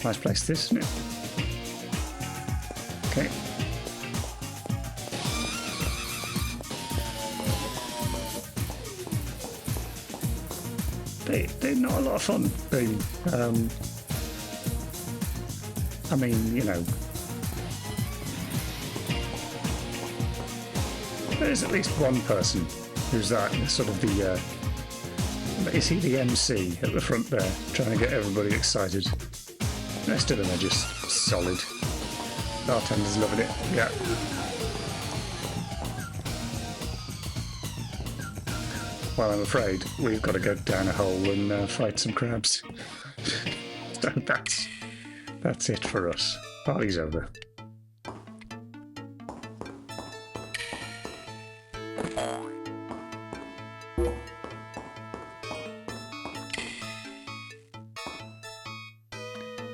Nice place this, isn't it? Okay. They're not a lot of fun being, I mean, you know, there's at least one person who's that sort of the, is he the MC at the front there, trying to get everybody excited? The rest of them are just solid. Bartender's loving it, yeah. Well, I'm afraid we've got to go down a hole and fight some crabs. So that's it for us. Party's over.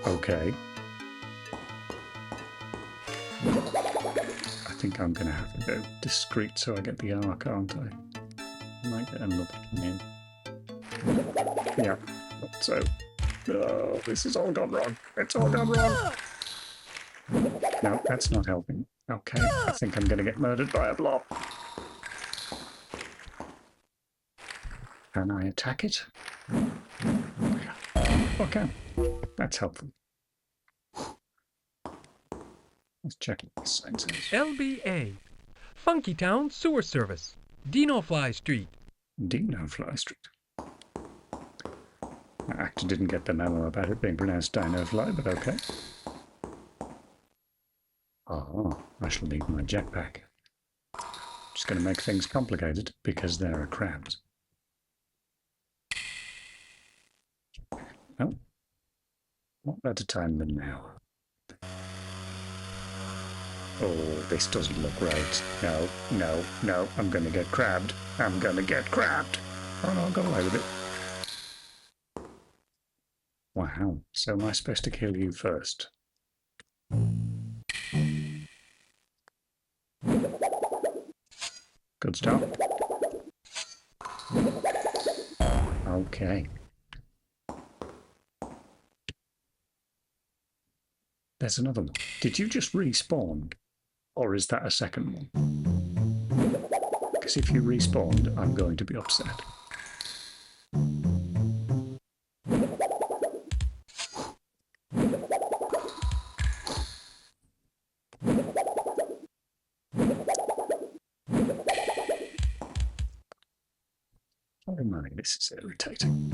Okay. I think I'm going to have to go discreet so I get the arc, aren't I? Might get another one in. Yeah, so. Oh, this has all gone wrong. It's all gone wrong. No, that's not helping. Okay, I think I'm going to get murdered by a blob. Can I attack it? Okay, that's helpful. Let's check what this sign says. LBA. Funky Town Sewer Service. Dinofly Street. Dinofly Street. The actor didn't get the memo about it being pronounced Dinofly, but okay. Oh, I shall need my jetpack. Just going to make things complicated because there are crabs. Oh, what better time than now? Oh, this doesn't look right. No, no, no, I'm going to get crabbed. I'm going to get crabbed. Oh no, I'll go away with it. Wow, so am I supposed to kill you first? Good start. Okay. There's another one. Did you just respawn? Or is that a second one? Because if you respawned, I'm going to be upset. Oh my, this is irritating.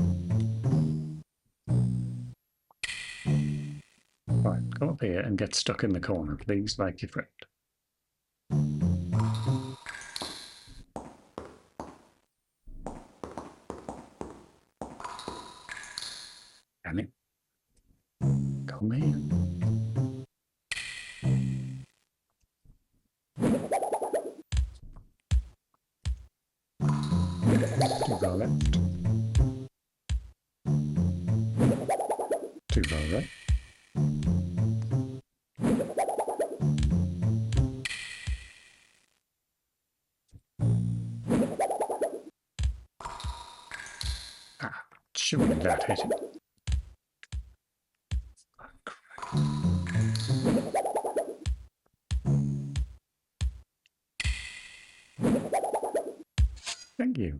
Right, come up here and get stuck in the corner, please, like your friend. Damn it. Come here. To the left. To the right. Ah, surely that hit him. Thank you.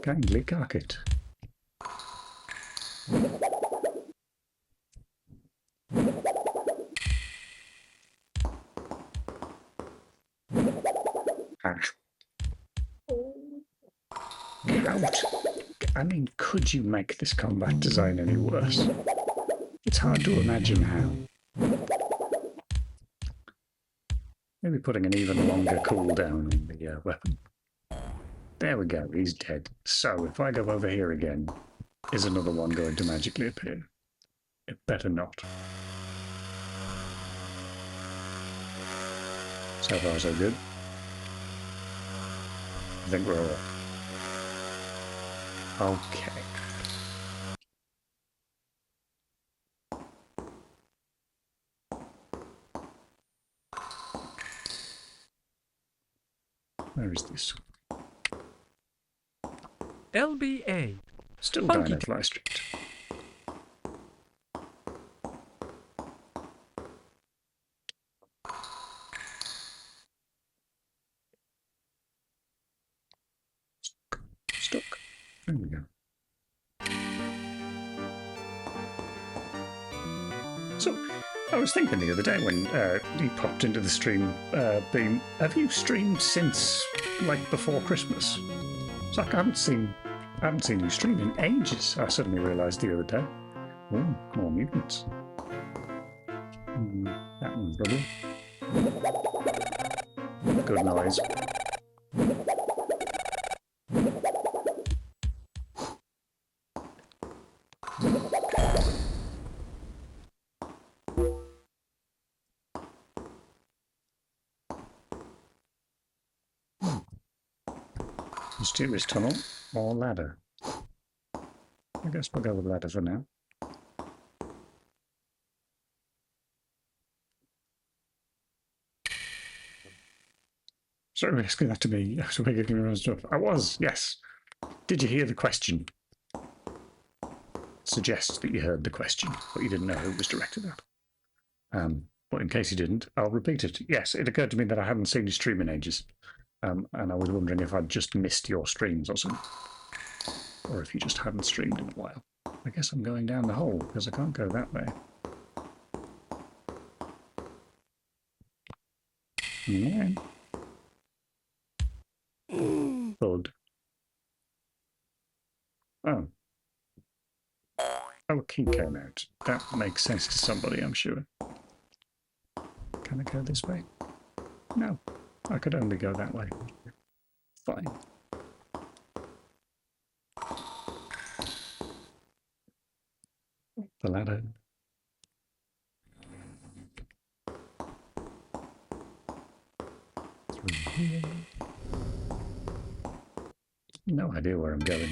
Kindly cock it. Ah. Out. I mean, could you make this combat design any worse? It's hard to imagine how. Maybe putting an even longer cooldown in the weapon. There we go, he's dead. So, if I go over here again, is another one going to magically appear? It better not. So far, so good. I think we're all right. Okay. Where is this? LBA. Still Funky Dino Street. Stuck. There we go. So, I was thinking the other day when you popped into the stream beam, have you streamed since, like, before Christmas? It's like I haven't seen you stream in ages, I suddenly realised the other day. Oh, more mutants. That one's lovely. Good noise. Mysterious tunnel or ladder? I guess we'll go with ladder for now. Sorry, asking that to me. So we're getting around stuff. I was, yes. Did you hear the question? Suggests that you heard the question, but you didn't know who it was directed at. But in case you didn't, I'll repeat it. Yes, it occurred to me that I hadn't seen you stream in ages. And I was wondering if I'd just missed your streams or something. Or if you just hadn't streamed in a while. I guess I'm going down the hole, because I can't go that way. Yeah. Thud. Oh. Oh, a key came out. That makes sense to somebody, I'm sure. Can I go this way? No. I could only go that way. Fine. The ladder. Through here. No idea where I'm going.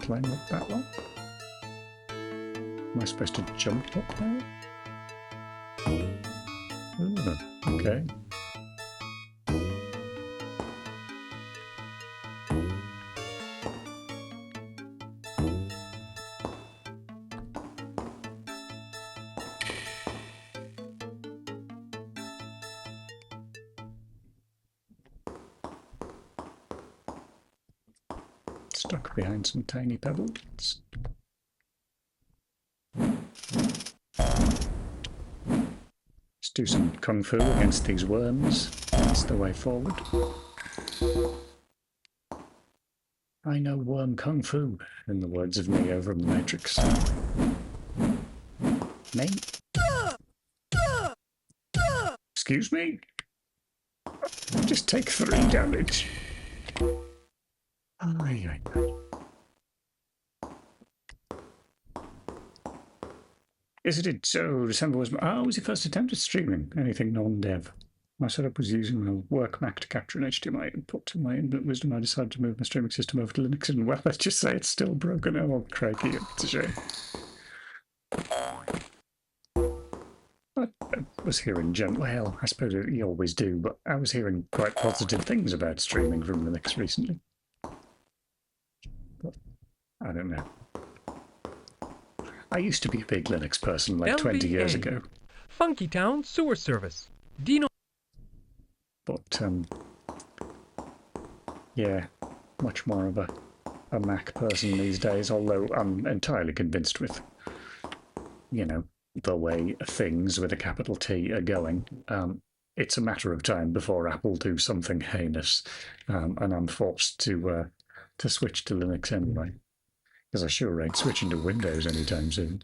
Climb up that one? Am I supposed to jump up there? Ooh. Okay. Stuck behind some tiny pebbles. Let's do some kung fu against these worms. That's the way forward. I know worm kung fu, in the words of Neo from The Matrix. Mate? Excuse me? Just take 3 damage. Aye. Yes, it did. So December was was your first attempt at streaming anything non-dev. My setup was using a work Mac to capture an HDMI input. To my infinite wisdom, I decided to move my streaming system over to Linux, and well, let's just say it's still broken. Oh, crikey, it's a shame. I was hearing well, I suppose you always do, but I was hearing quite positive things about streaming from Linux recently. But I don't know. I used to be a big Linux person like 20 years ago. Funky Town Sewer Service. Dino. But, yeah, much more of a Mac person these days, although I'm entirely convinced with, you know, the way things with a capital T are going. It's a matter of time before Apple do something heinous, and I'm forced to switch to Linux anyway. Because I sure ain't switching to Windows anytime soon.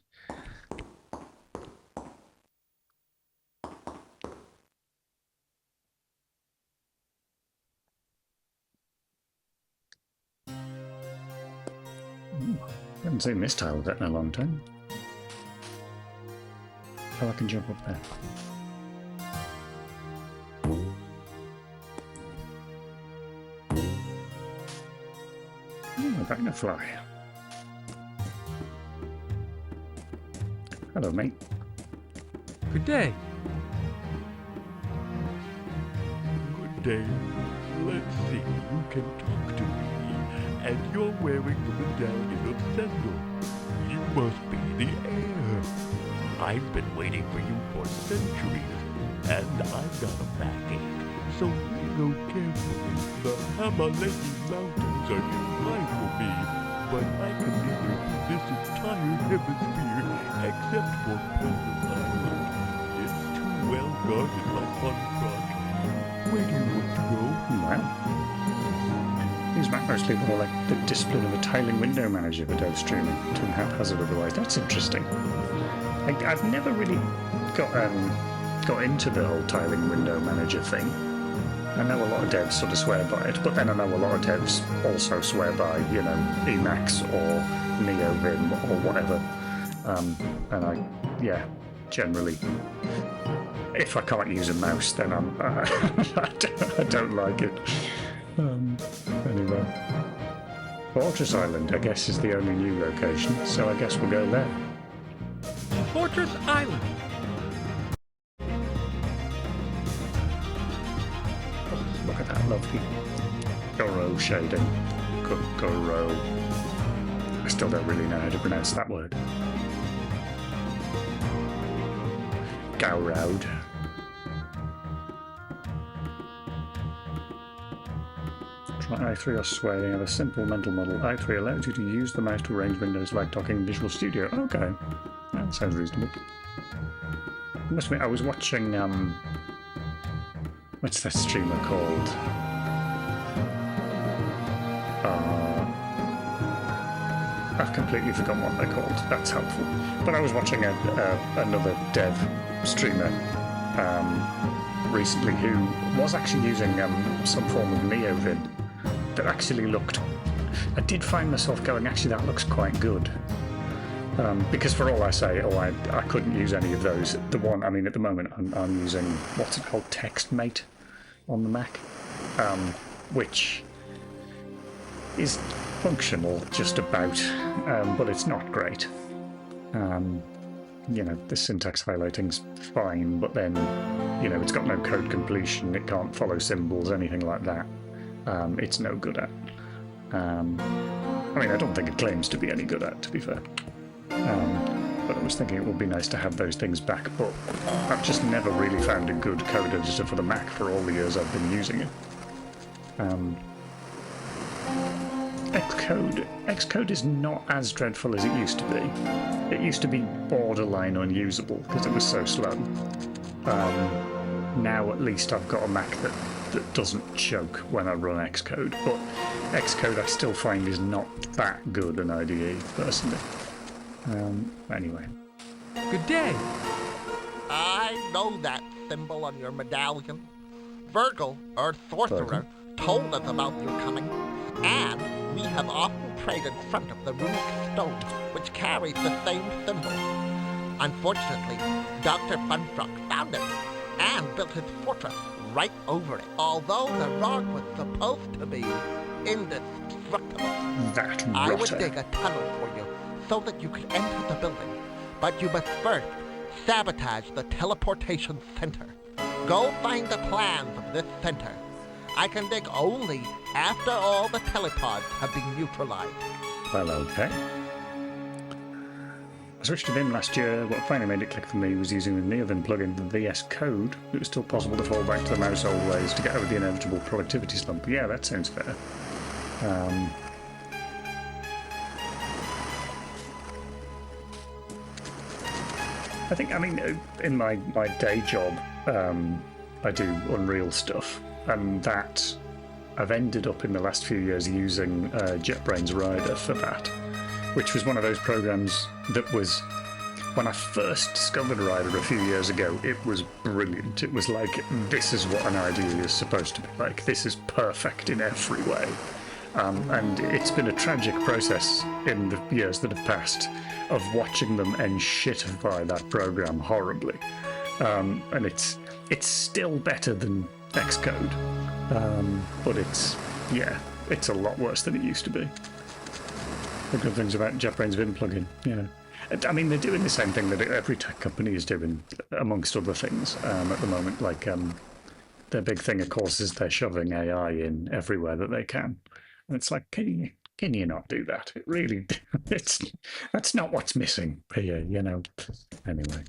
Haven't seen this tile bit in a long time. Oh, I can jump up there. Oh, back in a fly. Hello, mate. Good day. Good day. Let's see, you can talk to me, and you're wearing the medallion of Sendel. You must be the heir. I've been waiting for you for centuries, and I've got a backache, so go carefully. The Himalayan mountains are too high for me, but I can never do this entire hemisphere except for Pleasant Island. It's too well guarded, my fun truck. Where do you want to go? Wow. These might mostly more like the discipline of a tiling window manager for dev streaming, to haphazard otherwise. That's interesting. I've never really got into the whole tiling window manager thing. I know a lot of devs sort of swear by it, but then I know a lot of devs also swear by, you know, Emacs or NeoVim or whatever. And generally, if I can't use a mouse, then I don't like it. Anyway, Fortress Island, I guess, is the only new location, so I guess we'll go there. Fortress Island. Look at that lovely Goro shading. Goro. I still don't really know how to pronounce that word. Gowroud. Try i3 or Sway. They have a simple mental model. i3 allows you to use the mouse to arrange windows like docking Visual Studio. Okay. That sounds reasonable. Must admit, I was watching, what's that streamer called? I've completely forgotten what they're called. That's helpful. But I was watching another dev streamer recently who was actually using some form of NeoVim that actually looked... I did find myself going, actually, that looks quite good. Because for all I say, I couldn't use any of those. The one, I mean, at the moment, I'm using, what's it called, TextMate on the Mac, which is functional just about, but it's not great. You know, the syntax highlighting's fine, but then you know, it's got no code completion, it can't follow symbols, anything like that. It's no good at. I mean, I don't think it claims to be any good at, to be fair. But I was thinking it would be nice to have those things back, but I've just never really found a good code editor for the Mac for all the years I've been using it. Xcode is not as dreadful as it used to be. It used to be borderline unusable because it was so slow. Now at least I've got a Mac that doesn't choke when I run Xcode, but Xcode I still find is not that good an IDE, personally. Anyway. Good day. I know that symbol on your medallion. Virgil, our sorcerer, told us about your coming, and we have often prayed in front of the runic stone, which carries the same symbol. Unfortunately, Dr. Funfrock found it and built his fortress right over it, although the rock was supposed to be indestructible. That I would rotter. dig a tunnel for you so that you could enter the building, but you must first sabotage the teleportation center. Go find the plans of this center. I can dig only after all the telepods have been neutralized. Well, okay. I switched to Vim last year. What finally made it click for me was using the NeoVim plugin for VS Code. It was still possible to fall back to the mouse old ways to get over the inevitable productivity slump. Yeah, that sounds fair. I think, I mean, in my day job, I do Unreal stuff, and that I've ended up in the last few years using JetBrains Rider for that, which was one of those programs that was, when I first discovered Rider a few years ago, it was brilliant. It was like, this is what an IDE is supposed to be like. This is perfect in every way. And it's been a tragic process in the years that have passed of watching them enshitify that program horribly. And it's still better than Xcode, but it's a lot worse than it used to be. The good things about JetBrains Vim plugin, yeah. I mean, they're doing the same thing that every tech company is doing, amongst other things, at the moment. Like, their big thing, of course, is they're shoving AI in everywhere that they can. And it's like, can you not do that? It really, that's not what's missing here, you know. Anyway.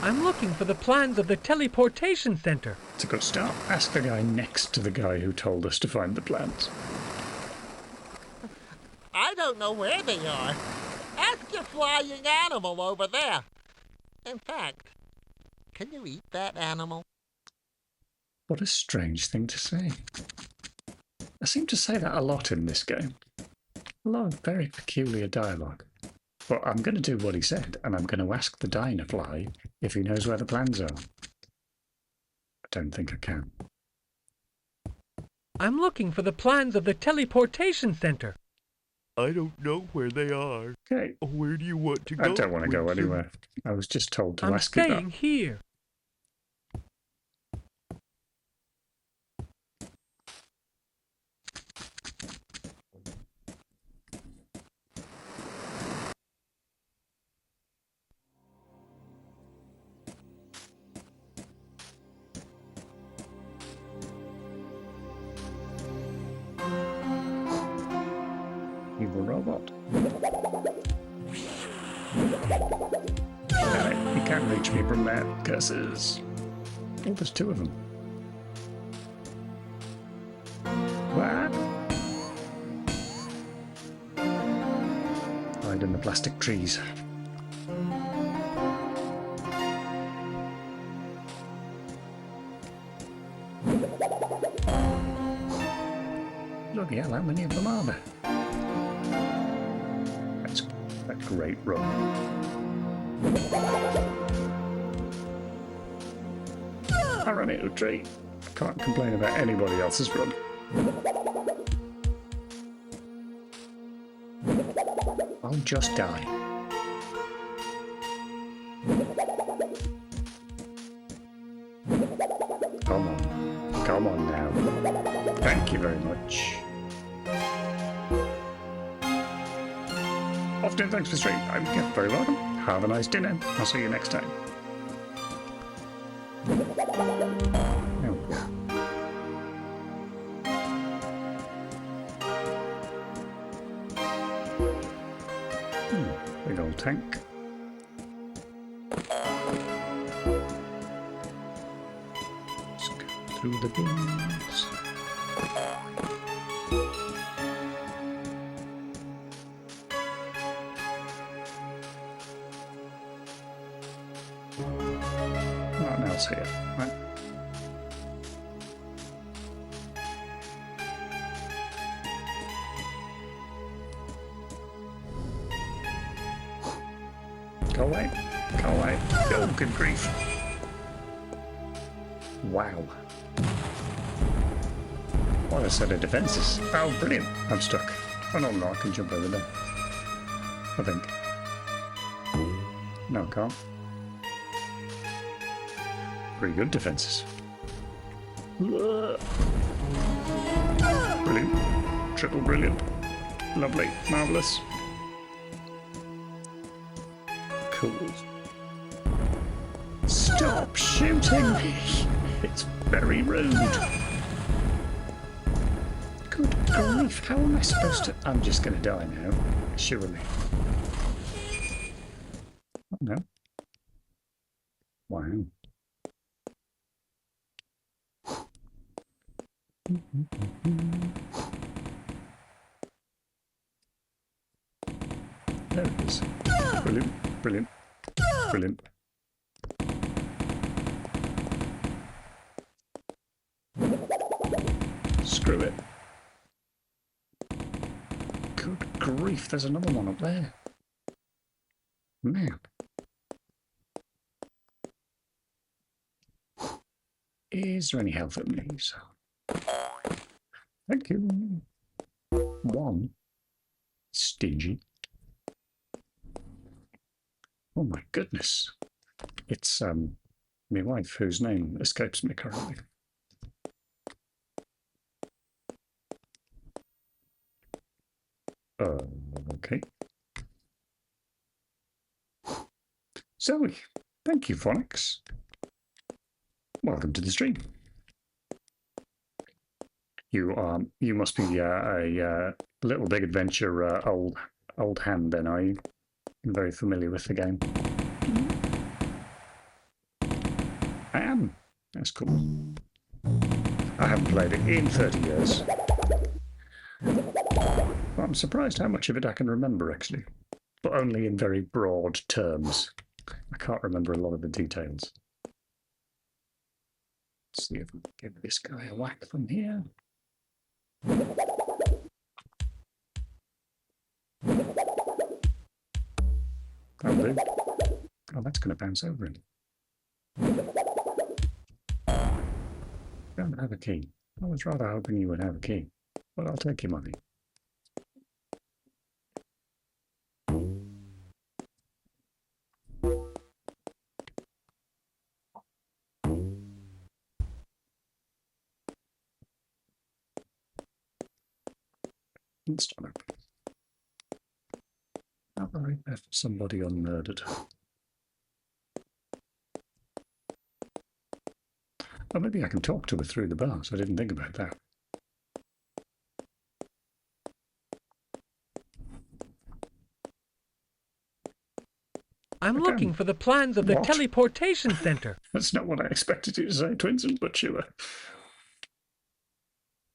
I'm looking for the plans of the teleportation center. It's a good start. Ask the guy next to the guy who told us to find the plans. I don't know where they are. Ask your flying animal over there. In fact, can you eat that animal? What a strange thing to say. I seem to say that a lot in this game. A lot of very peculiar dialogue. But I'm going to do what he said, and I'm going to ask the Dynafly if he knows where the plans are. I don't think I can. I'm looking for the plans of the teleportation center. I don't know where they are. Okay. Where do you want to go? I don't want to go Winston? anywhere. I was just told to I'm ask you staying that. here. Evil robot. Damn it, you can't reach me from there. Curses. Oh, there's two of them. What? Hide in the plastic trees. Bloody hell, how many of them are there? That's a great run. I ran into a tree. I can't complain about anybody else's run. I'll just die. Come on. Come on now. Thank you very much. Often thanks for stream. You're very welcome. Have a nice dinner. I'll see you next time. tank. Let's go through the bins. Nothing else here, right? Go away. Go away. Oh, good grief. Wow. What a set of defences. Oh, brilliant. I'm stuck. Oh, no, no, I can jump over there. I think. No, I can't. Pretty good defences. Brilliant. Triple brilliant. Lovely. Marvellous. Cool. Stop shooting me! It's very rude. Good grief, how am I supposed to... I'm just going to die now, surely. Oh no. Wow. There it is. Brilliant, brilliant, brilliant. Screw it. Good grief, there's another one up there. Man. Is there any health at these? Thank you. One. Stingy. Oh my goodness. It's my wife, whose name escapes me currently. Okay. Zoe, thank you, Phonics. Welcome to the stream. You must be a Little Big Adventure old hand then, are you? I'm very familiar with the game. I am. That's cool. I haven't played it in 30 years. Well, I'm surprised how much of it I can remember, actually. But only in very broad terms. I can't remember a lot of the details. Let's see if we can give this guy a whack from here. That'll do. Oh, that's going to bounce over him. Don't have a key. I was rather hoping you would have a key. But I'll take your money. Let's start open. How have I left somebody unmurdered? Oh, maybe I can talk to her through the bars. I didn't think about that. I'm looking for the plans of the What? teleportation center. That's not what I expected you to say, Twinsen, but sure.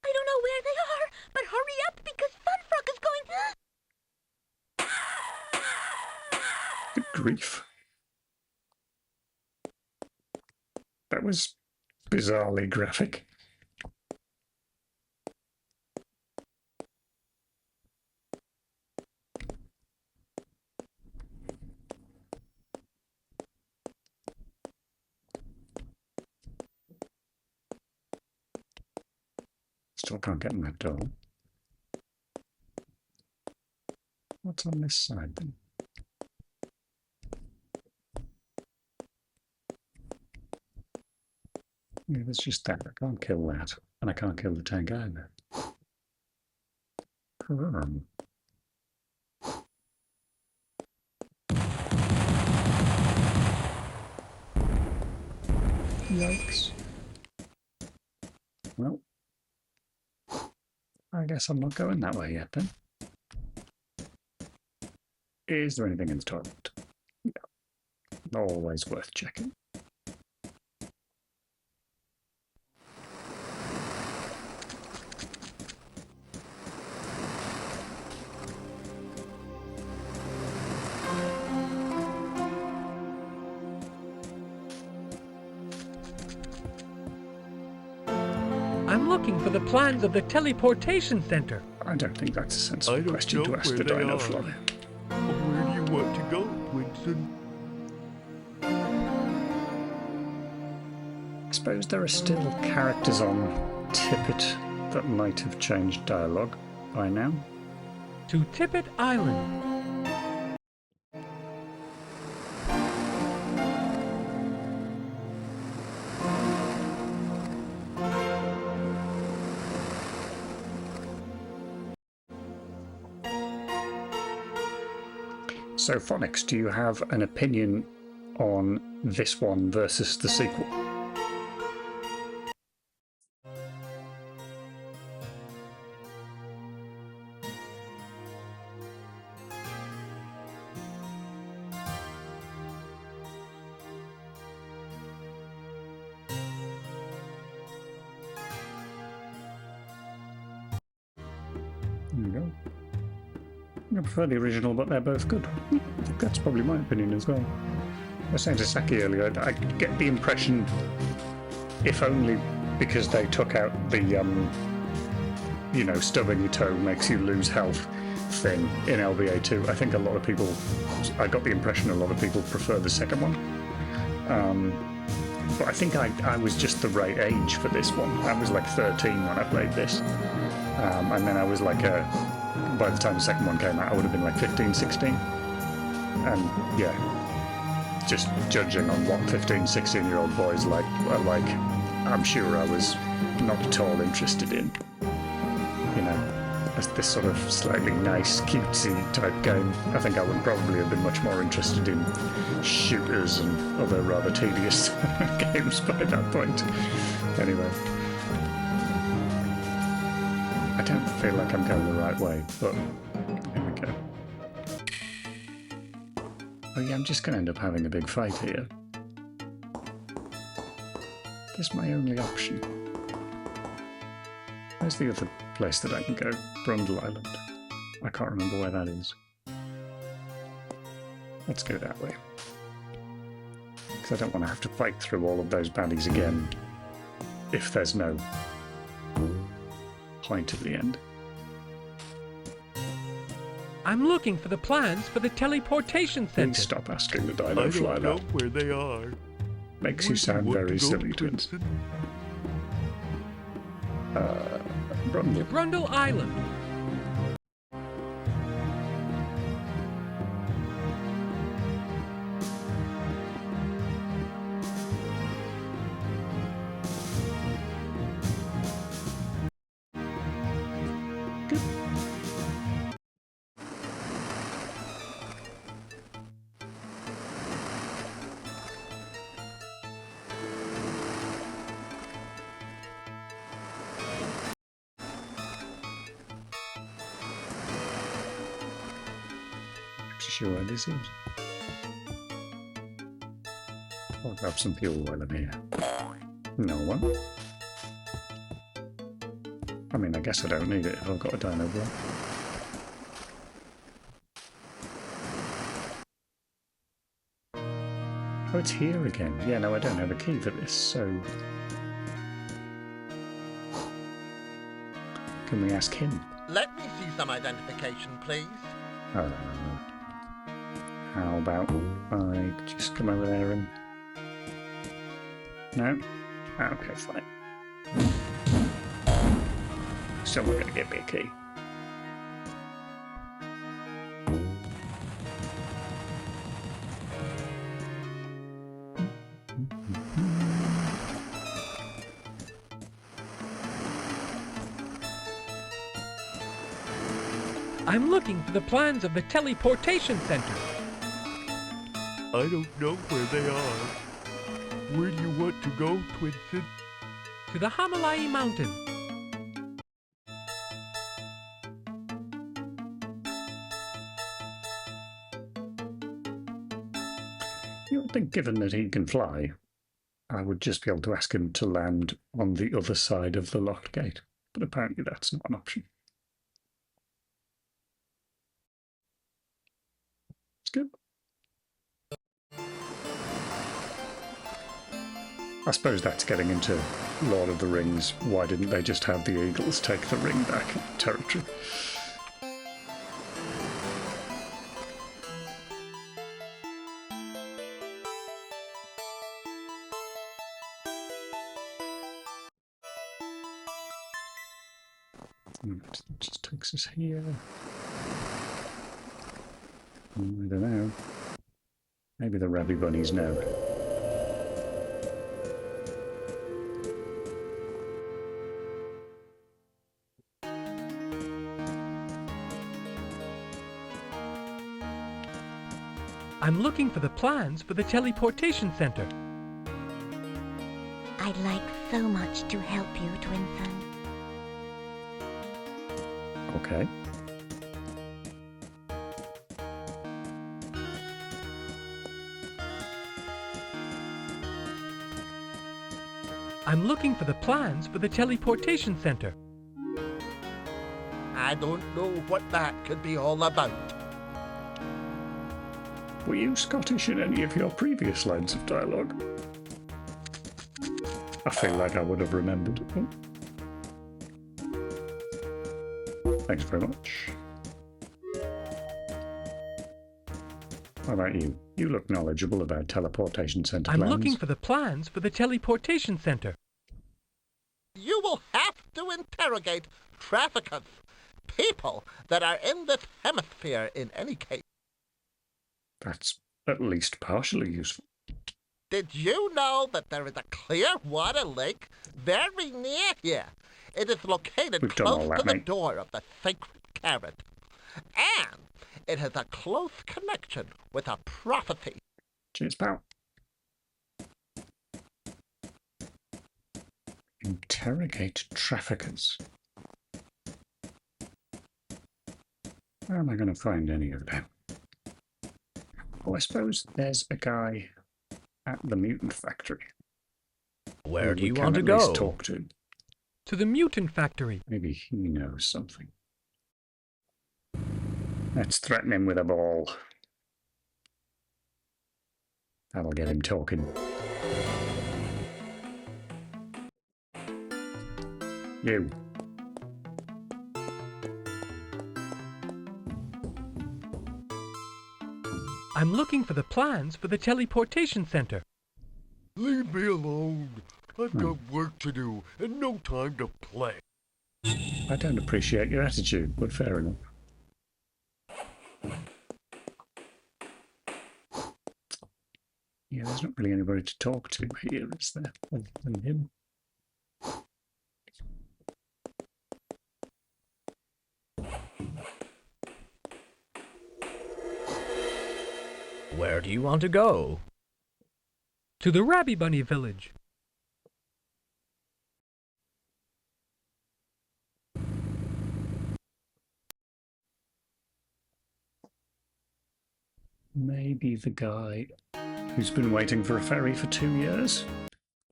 I don't know where they are, but hurry up because Funfrock is going. Good grief. That was bizarrely graphic. Still can't get in that door. What's on this side then? Yeah, there's just that. I can't kill that. And I can't kill the tank either. Yikes. Well, I guess I'm not going that way yet then. Is there anything in the toilet? No. Always worth checking. I'm looking for the plans of the teleportation center. I don't think that's a I sensible don't question to know ask where the they Dino are. Fly. Where do you want to go, Winston? I suppose there are still characters on Tippet that might have changed dialogue by now. To Tippet Island. So, Phonics, do you have an opinion on this one versus the sequel? There you go. I prefer the original, but they're both good. I think that's probably my opinion as well. I was saying to Saki earlier, I get the impression, if only because they took out the, stubbing your toe makes you lose health thing in LVA 2. I think a lot of people, I got the impression a lot of people prefer the second one. But I think I was just the right age for this one. I was like 13 when I played this. And then I was like by the time the second one came out, I would have been like 15, 16. And yeah, just judging on what 15, 16-year-old boys are like, I'm sure I was not at all interested in, this sort of slightly nice, cutesy type game. I think I would probably have been much more interested in shooters and other rather tedious games by that point. Anyway. I don't feel like I'm going the right way, but here we go. Oh yeah, I'm just going to end up having a big fight here. This is my only option. Where's the other place that I can go? Brundle Island. I can't remember where that is. Let's go that way. Because I don't want to have to fight through all of those baddies again if there's no point at the end. I'm looking for the plans for the teleportation Please center. stop asking the I Dino Fly don't know that. where they are. Makes Where you do sound want very to go, silly, Twins. Winston? Brundle. Brundle Island. Sure where this is. I'll grab some fuel while I'm here. No one. I mean, I guess I don't need it if I've got a dino block. Oh, it's here again. Yeah, no, I don't have a key for this, so... Can we ask him? Let me see some identification, please. How about I just come over there and... No? Okay, fine. Someone gonna get me a key. I'm looking for the plans of the teleportation center. I don't know where they are. Where do you want to go, Twinson? To the Hamalai Mountain. You would think, given that he can fly, I would just be able to ask him to land on the other side of the locked gate. But apparently that's not an option. It's good. I suppose that's getting into Lord of the Rings. Why didn't they just have the Eagles take the ring back territory? It just takes us here. I don't know. Maybe the Rabbit Bunnies know. I'm looking for the plans for the teleportation center. I'd like so much to help you, Twinson. Okay. I'm looking for the plans for the teleportation center. I don't know what that could be all about. Were you Scottish in any of your previous lines of dialogue? I feel like I would have remembered. Oh. Thanks very much. How about you? You look knowledgeable about teleportation center plans. I'm looking for the plans for the teleportation center. You will have to interrogate traffickers, people that are in this hemisphere in any case. That's at least partially useful. Did you know that there is a clear water lake very near here? It is located We've done all close that, to the mate. door of the Sacred Carrot. And it has a close connection with a prophecy. Cheers, pal. Interrogate traffickers. Where am I going to find any of them? Oh, I suppose there's a guy at the mutant factory. Where who do we you can want to at least go? talk to. To the mutant factory. Maybe he knows something. Let's threaten him with a ball. That'll get him talking. You. I'm looking for the plans for the teleportation center. Leave me alone. I've got work to do and no time to play. I don't appreciate your attitude, but fair enough. Yeah, there's not really anybody to talk to here, is there? Other than him. Where do you want to go? To the Rabbit Bunny village. Maybe the guy who's been waiting for a ferry for 2 years?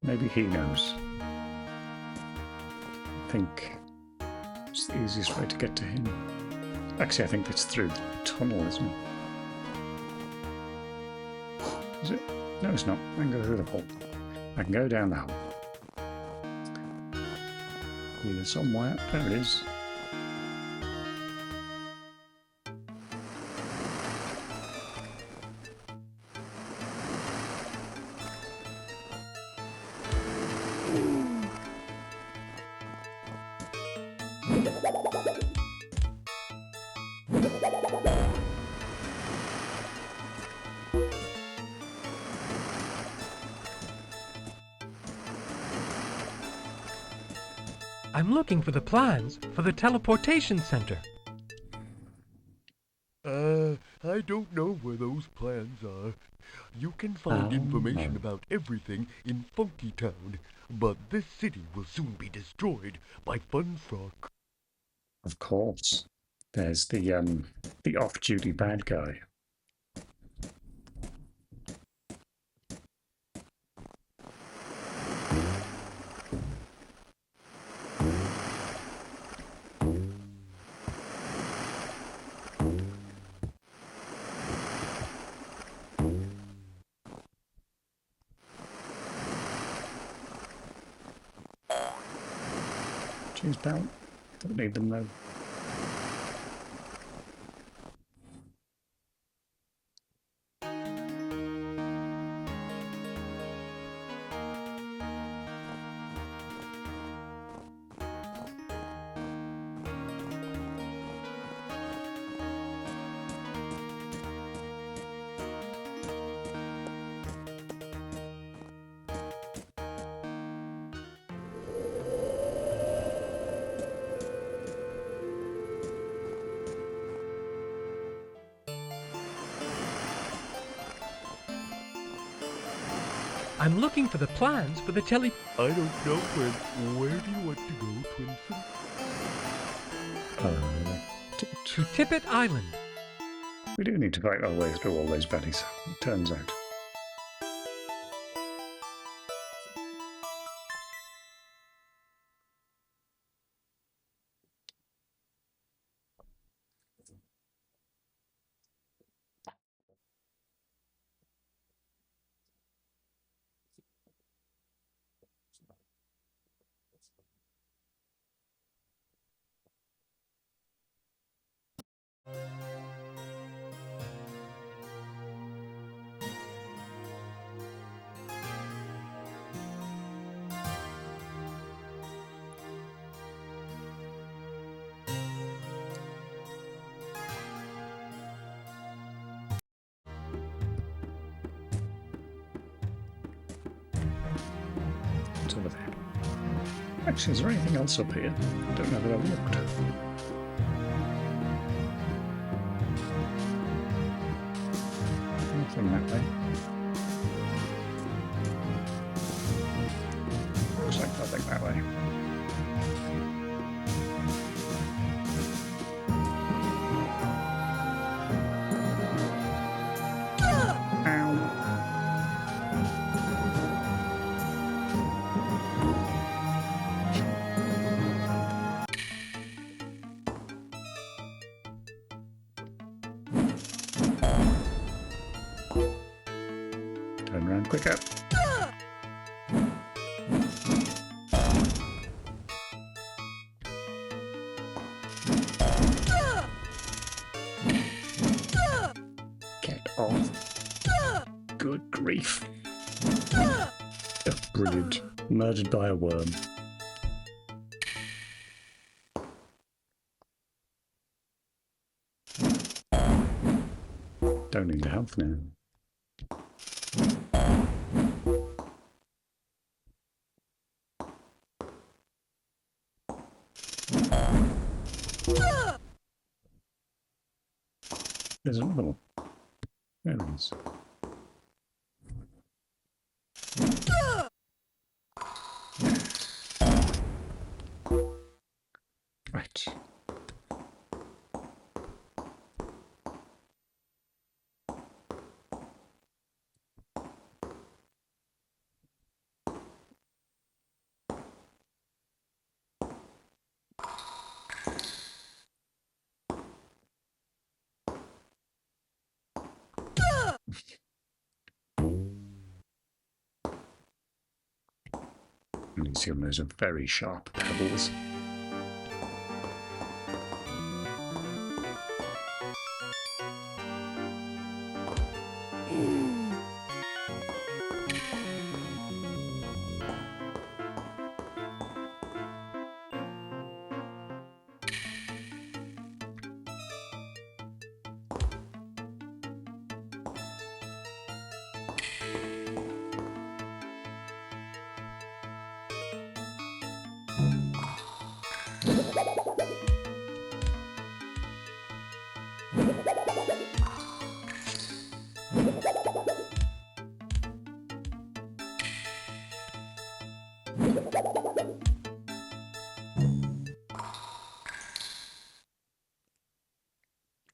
Maybe he knows. I think it's the easiest way to get to him. Actually, I think it's through the tunnel, isn't it? Is it? No, it's not. I can go through the hole. I can go down the hole. Either somewhere. There it is. I'm looking for the plans for the teleportation center. I don't know where those plans are. You can find information about everything in Funky Town, but this city will soon be destroyed by Funfrock. Of course. There's the off-duty bad guy. Cheers, pal. Don't need them, though. I'm looking for the plans for the tele... I don't know, Prince. Where do you want to go, Twinson? to Tippet Island. We do need to fight our way through all those baddies, it turns out. What's over there? Actually, is there anything else up here? I don't know that I've looked. Nothing that way. Looks like nothing that way. Turn around quicker. Get off. Good grief. Oh, brilliant. Murdered by a worm. Don't need the health now. There's another one. There it is. Right. Elysium, those are very sharp pebbles.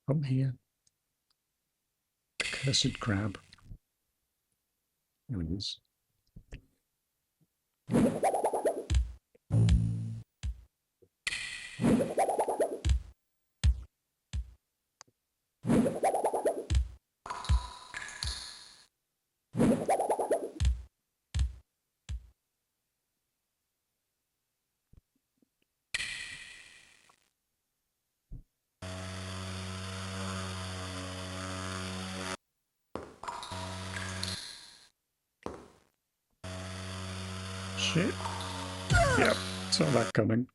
From here. The cursed crab. There it is. shit. Yep, saw that coming.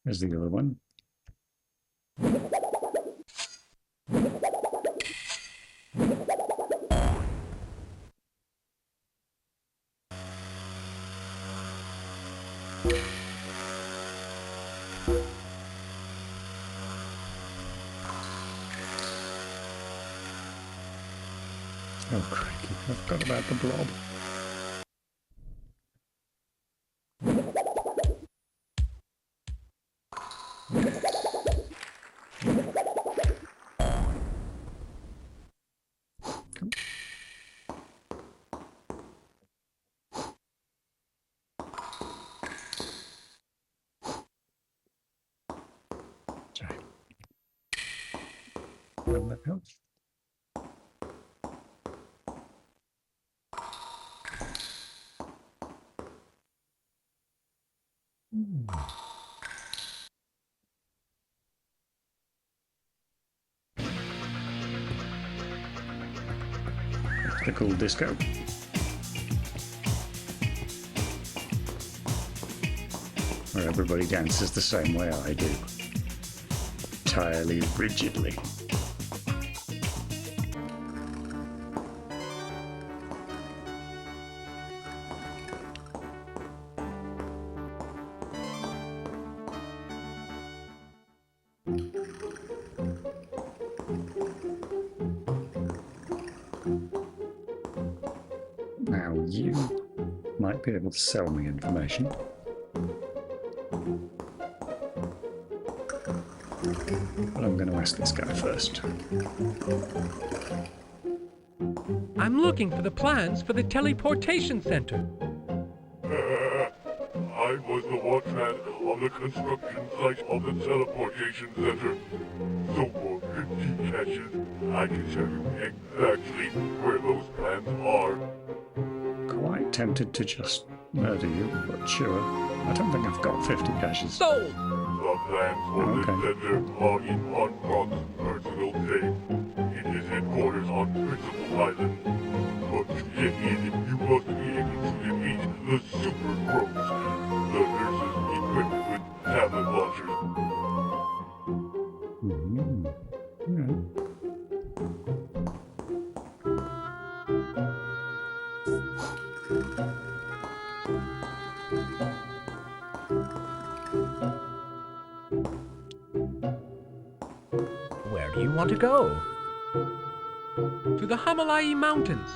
There's the other one. Oh, crikey, I forgot about the blob. Sorry. Will that help? The cool disco. Where everybody dances the same way I do. Entirely rigidly. Now you might be able to sell me information. But I'm going to ask this guy first. I'm looking for the plans for the teleportation center. I was the watchman on the construction site of the teleportation center. So for 50 caches, I can tell you exactly where those plans are. Quite tempted to just murder you, but sure. I don't think I've got 50 caches. Sold! The plans for Okay. this center are in Unbox's personal safe. It is headquarters on Principal Island. But to get in, you must be able to defeat the Super Crows, the nurses equipped with tablet launchers. Yeah. Where do you want to go? To the Hamalai Mountains.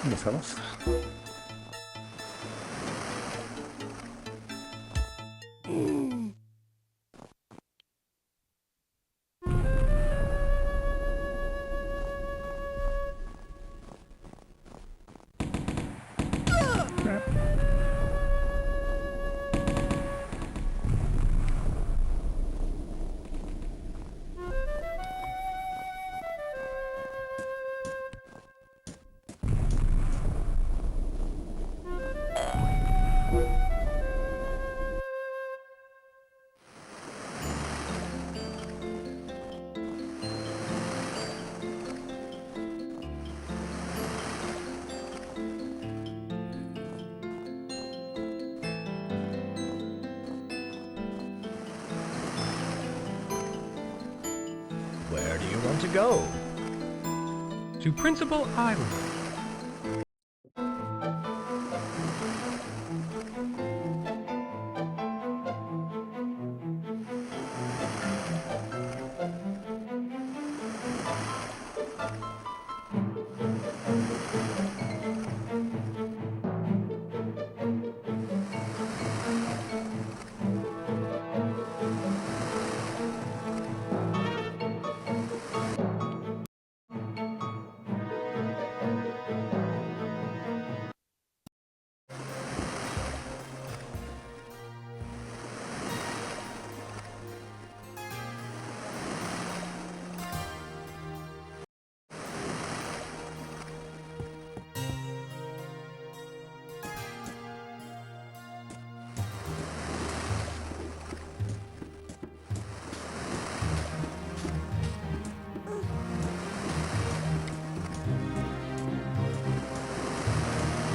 You fell off. Crap. Where do you want to go? To Principal Island.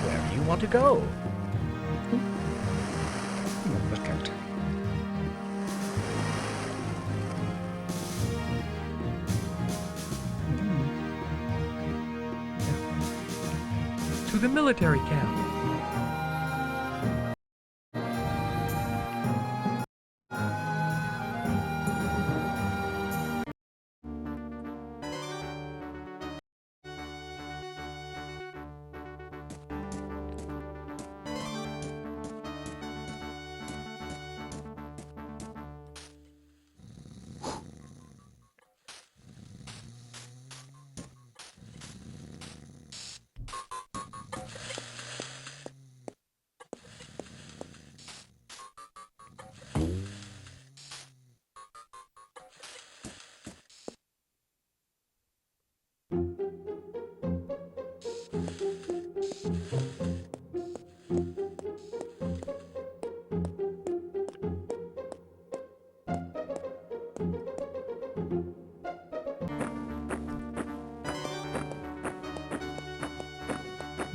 Where do you want to go? Oh, look out. To the military camp.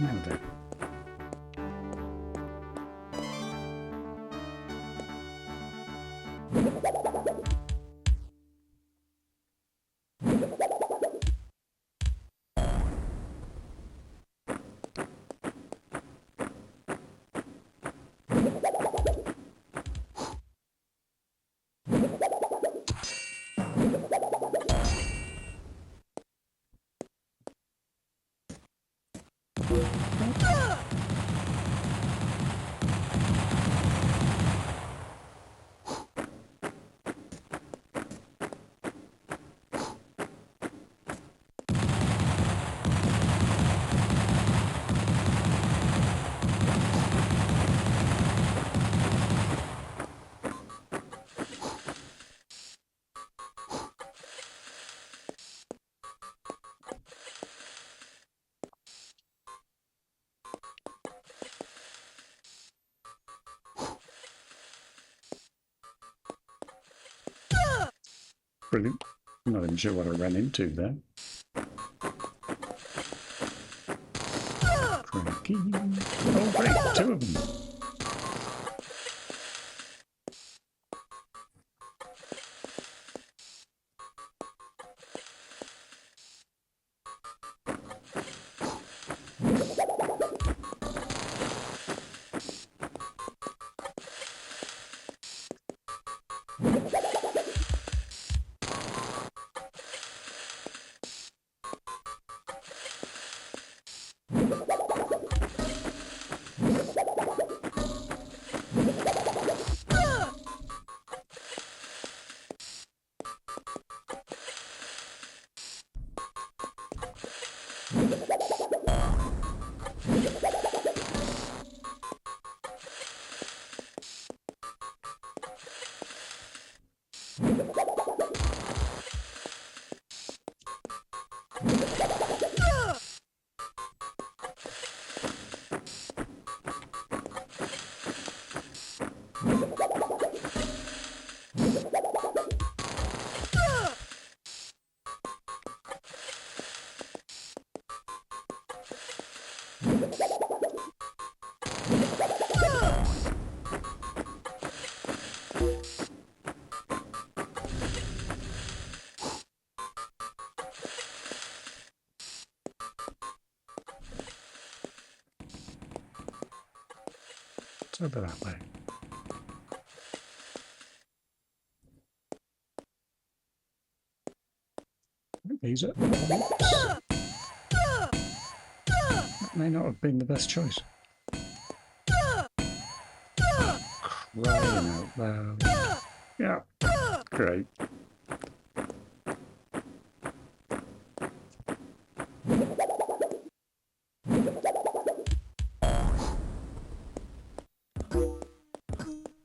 Now then. Brilliant. I'm not even sure what I ran into there. Crikey. Oh, great, two of them. It's over that way. These are. Oops. That may not have been the best choice. Crying out loud. Yeah, great.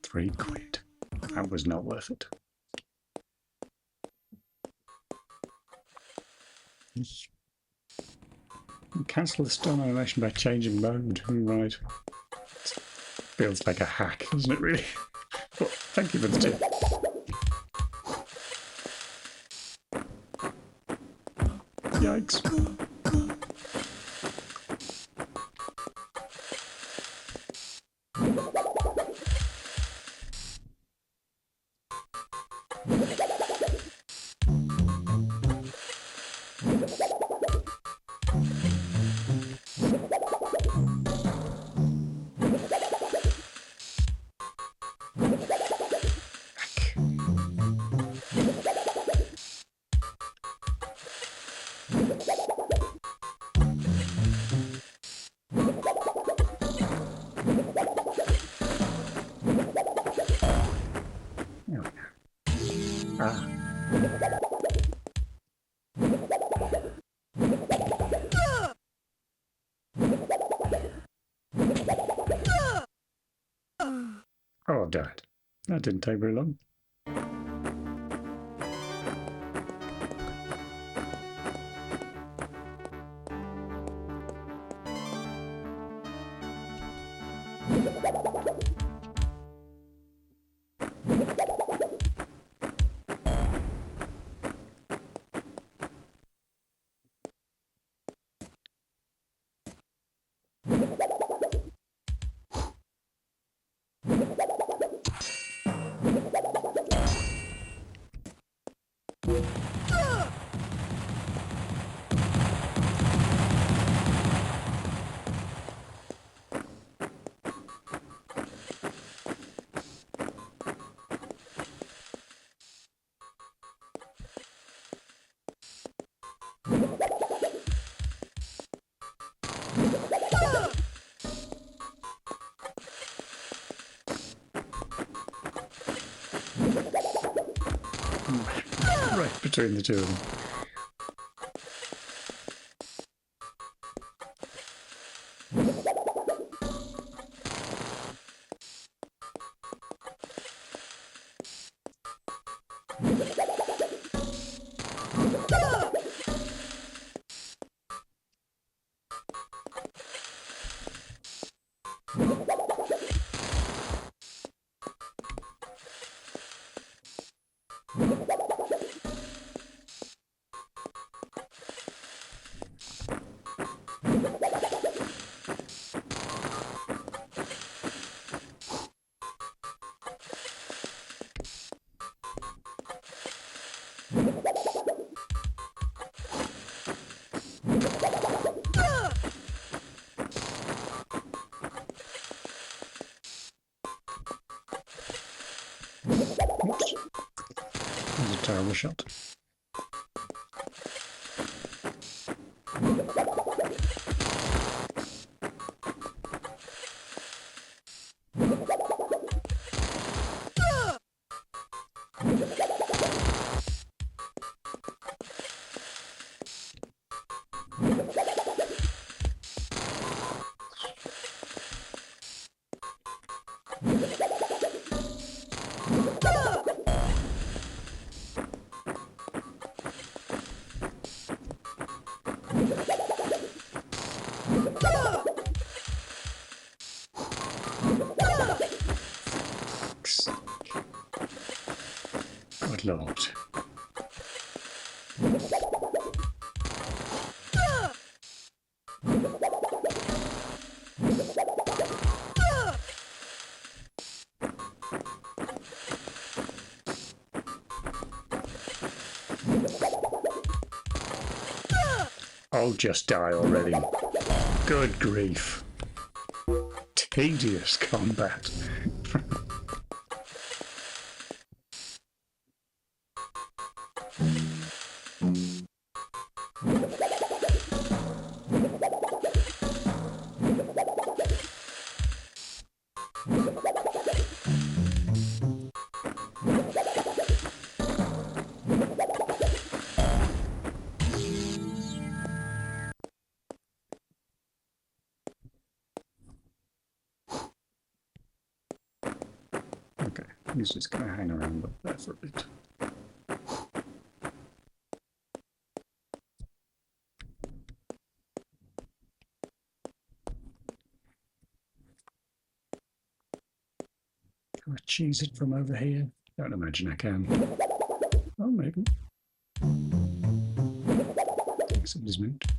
£3. That was not worth it. Cancel the stun animation by changing mode. Right. Feels like a hack, doesn't it, really? But thank you for the tip. Yikes. Oh, I've died. That didn't take very long. Right between the two of them. Oops. That was a terrible shot. Good lord. Oh, just die already. Good grief. Tedious combat. Okay, he's just going to hang around up there for a bit. Can I cheese it from over here? Don't imagine I can. Oh, maybe. Somebody's moved.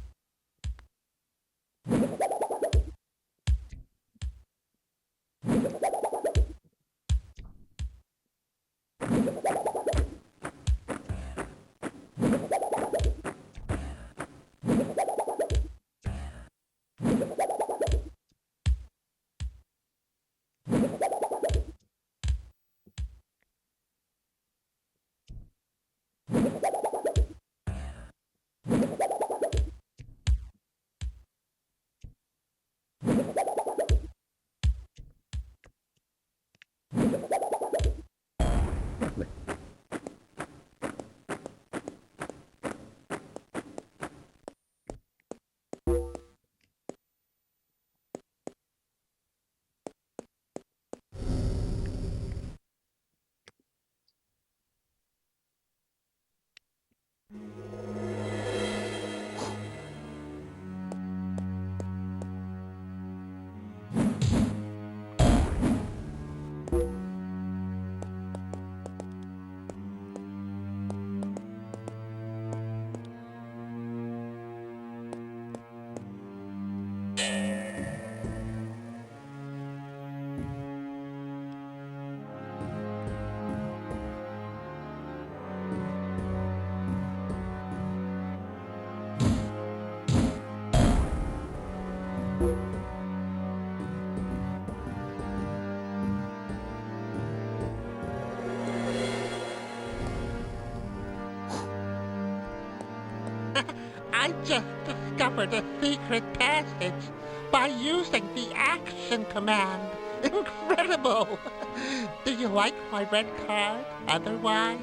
Lovely. I just discovered a secret passage by using the action command. Incredible! Do you like my red card otherwise?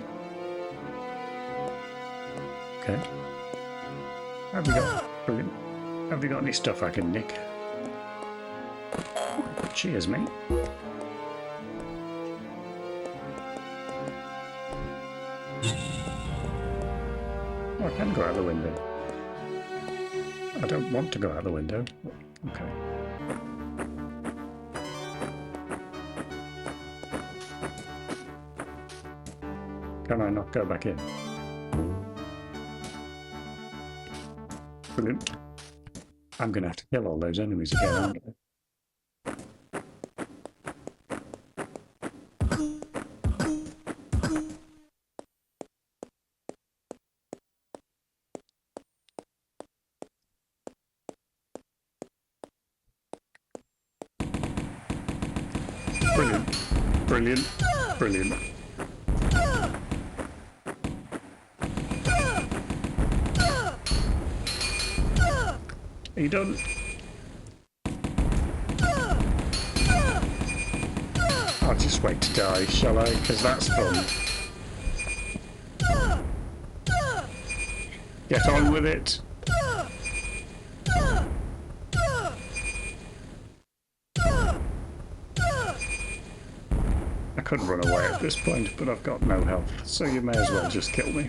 Okay. Have you got... Brilliant. Have you got any stuff I can nick? Cheers, mate. Oh, I can go out the window. I don't want to go out the window. Okay. Can I not go back in? Brilliant. I'm going to have to kill all those enemies again, aren't I? Brilliant. Brilliant. Brilliant. Are you done? I'll just wait to die, shall I? Because that's fun. Get on with it. I couldn't run away at this point, but I've got no health, so you may as well just kill me.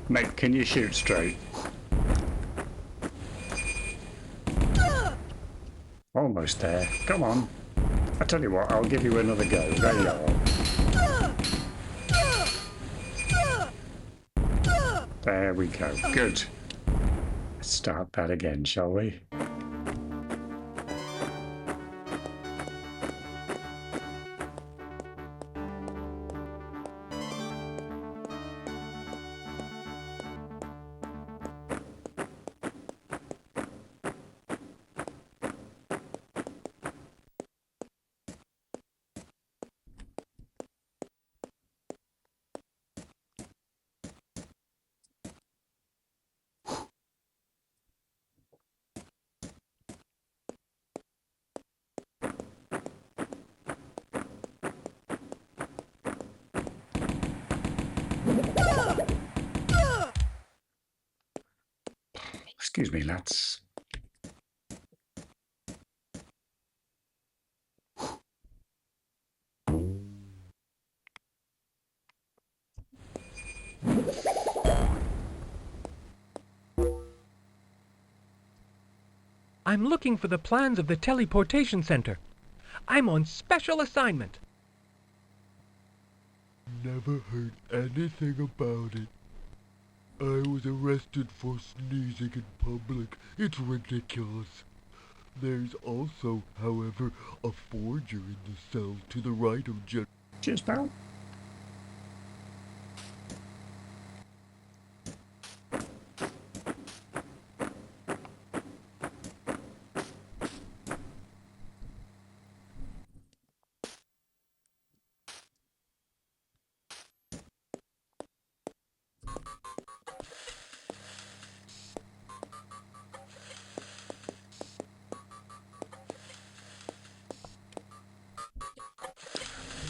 Mate, can you shoot straight? Almost there. Come on. I tell you what, I'll give you another go. There you are. There we go. Good. Let's start that again, shall we? Excuse me, lads. I'm looking for the plans of the teleportation center. I'm on special assignment. Never heard anything about it. I was arrested for sneezing in public. It's ridiculous. There's also, however, a forger in the cell to the right of Cheers, pal.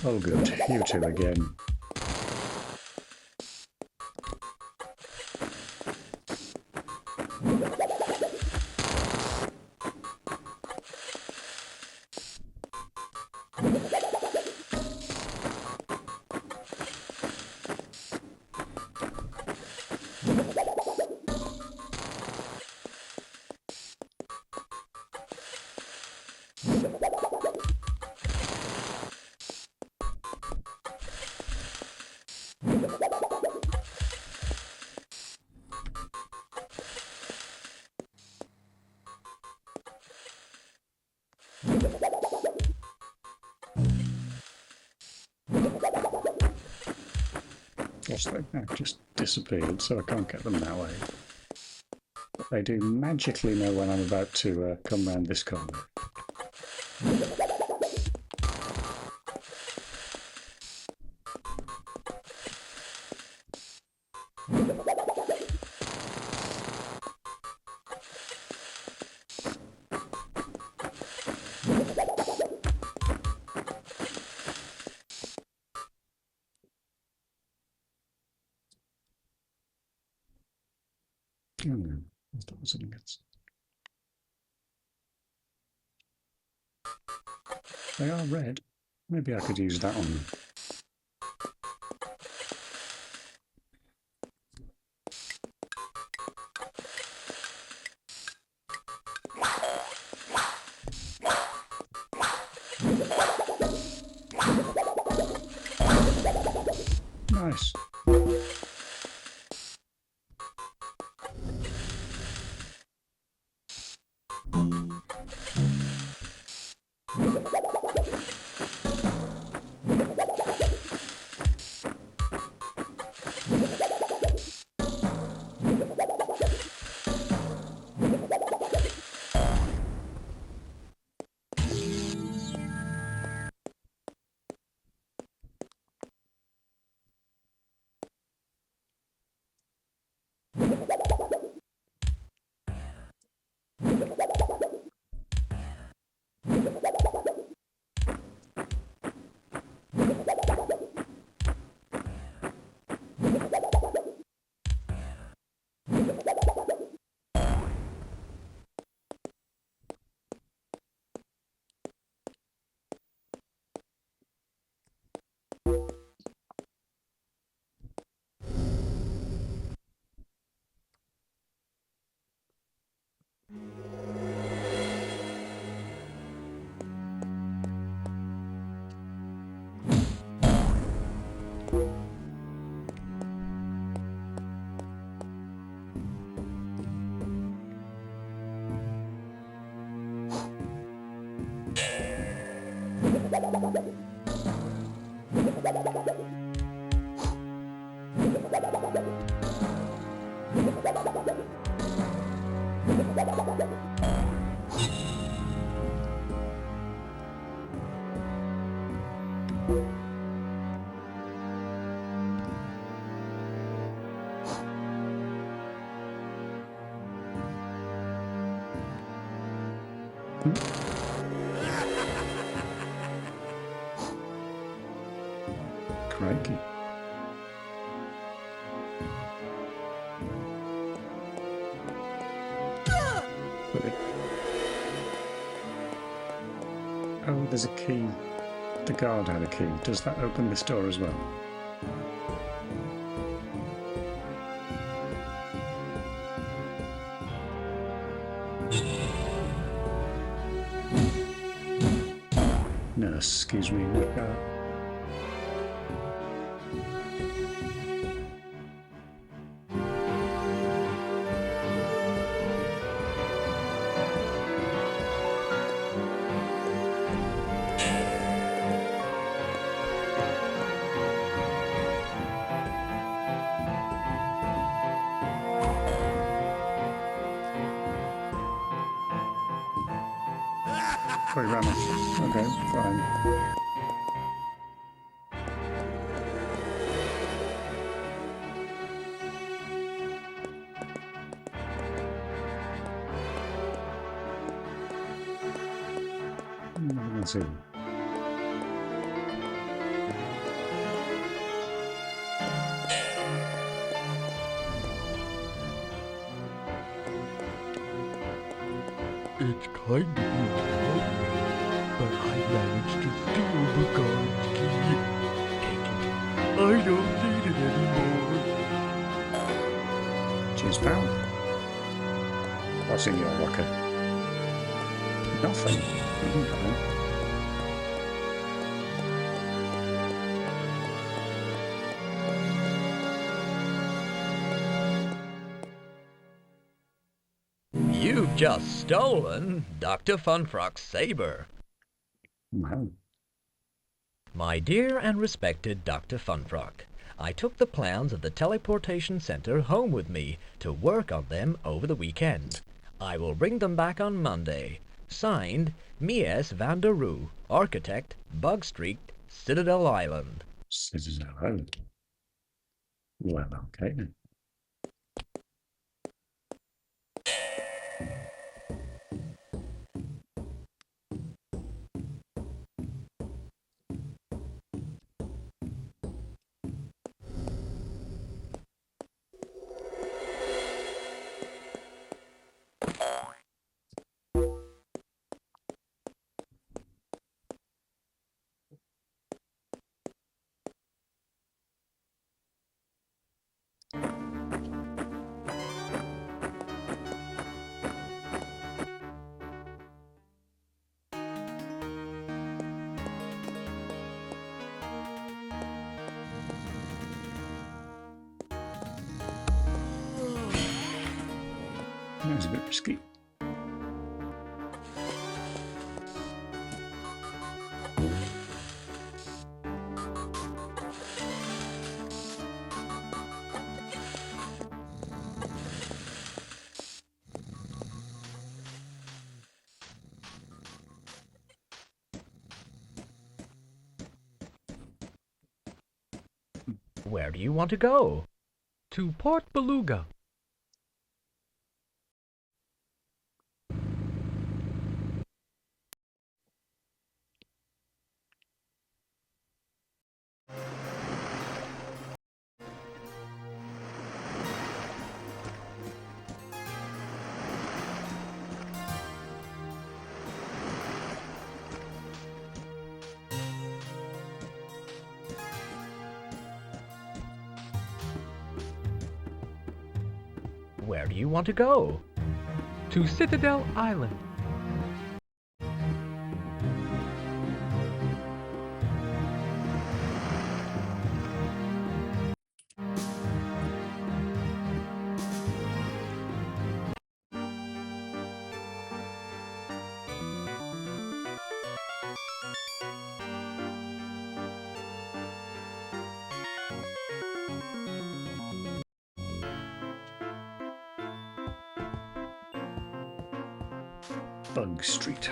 Oh, good. You two again. Yes, they've just disappeared, so I can't get them that way. But they do magically know when I'm about to come round this corner. That was something else. They are red. Maybe I could use that on them. Nice. Crikey. Oh, there's a key. The guard had a key. Does that open this door as well? No, excuse me. Oh, he ran off. Okay, fine. Let's see. It's kind of you, but I managed to steal the guard's key. Take it. I don't need it anymore. Cheers, pal. What's in your locker? Nothing. Okay. You've just stolen Dr. Funfrock's saber. Wow. My dear and respected Dr. Funfrock, I took the plans of the teleportation center home with me to work on them over the weekend. I will bring them back on Monday. Signed, Mies van der Rohe, architect, Bug Street, Citadel Island. Citadel Island. Well, okay then. That was a bit risky. Where do you want to go? To Port Beluga. Where do you want to go? To Citadel Island. Bug Street.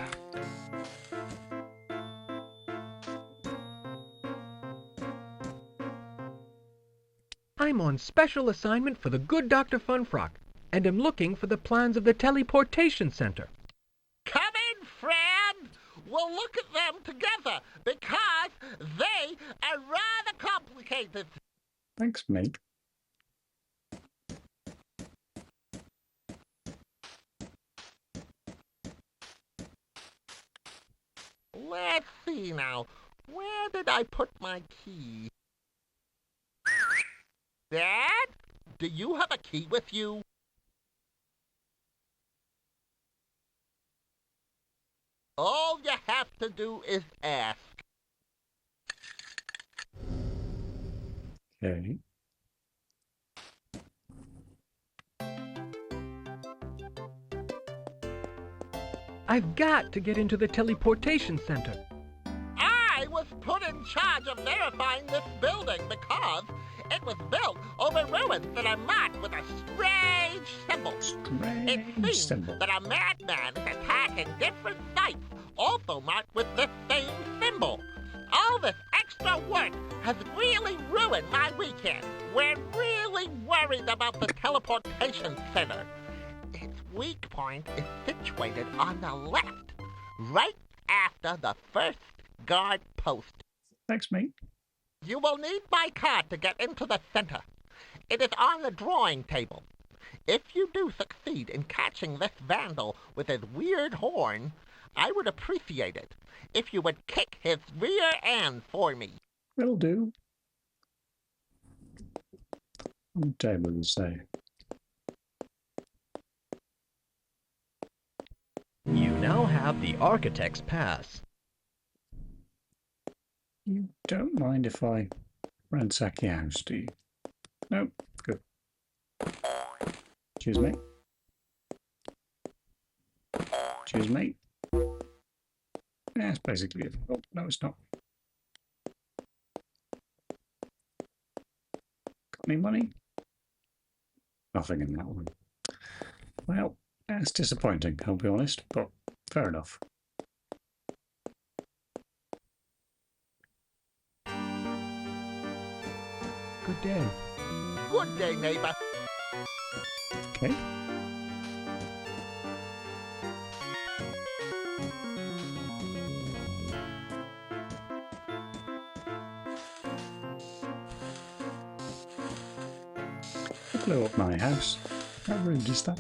I'm on special assignment for the good Dr. Funfrock, and am looking for the plans of the teleportation center. Come in, friend. We'll look at them together because they are rather complicated. Thanks, mate. Let's see now. Where did I put my key? Dad? Do you have a key with you? All you have to do is ask. Okay. I've got to get into the teleportation center. I was put in charge of verifying this building because it was built over ruins that are marked with a strange symbol. It Strange seems symbol. that a madman is attacking different sites, also marked with this same symbol. All this extra work has really ruined my weekend. We're really worried about the teleportation center. Its weak point is situated on the left, right after the first guard post. Thanks, mate. You will need my card to get into the center. It is on the drawing table. If you do succeed in catching this vandal with his weird horn, I would appreciate it if you would kick his rear end for me. Will do. On the table, you say. You now have the Architect's Pass. You don't mind if I ransack your house, do you? No, good. Cheers, mate. Cheers, mate. Yeah, that's basically it. Oh, no, it's not. Got any money? Nothing in that one. Well, that's disappointing, I'll be honest, but fair enough. Good day. Good day, neighbor. Okay. I blew up my house. How rude is that?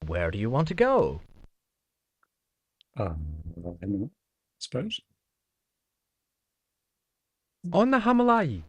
Where do you want to go? I suppose. On the Hamalai.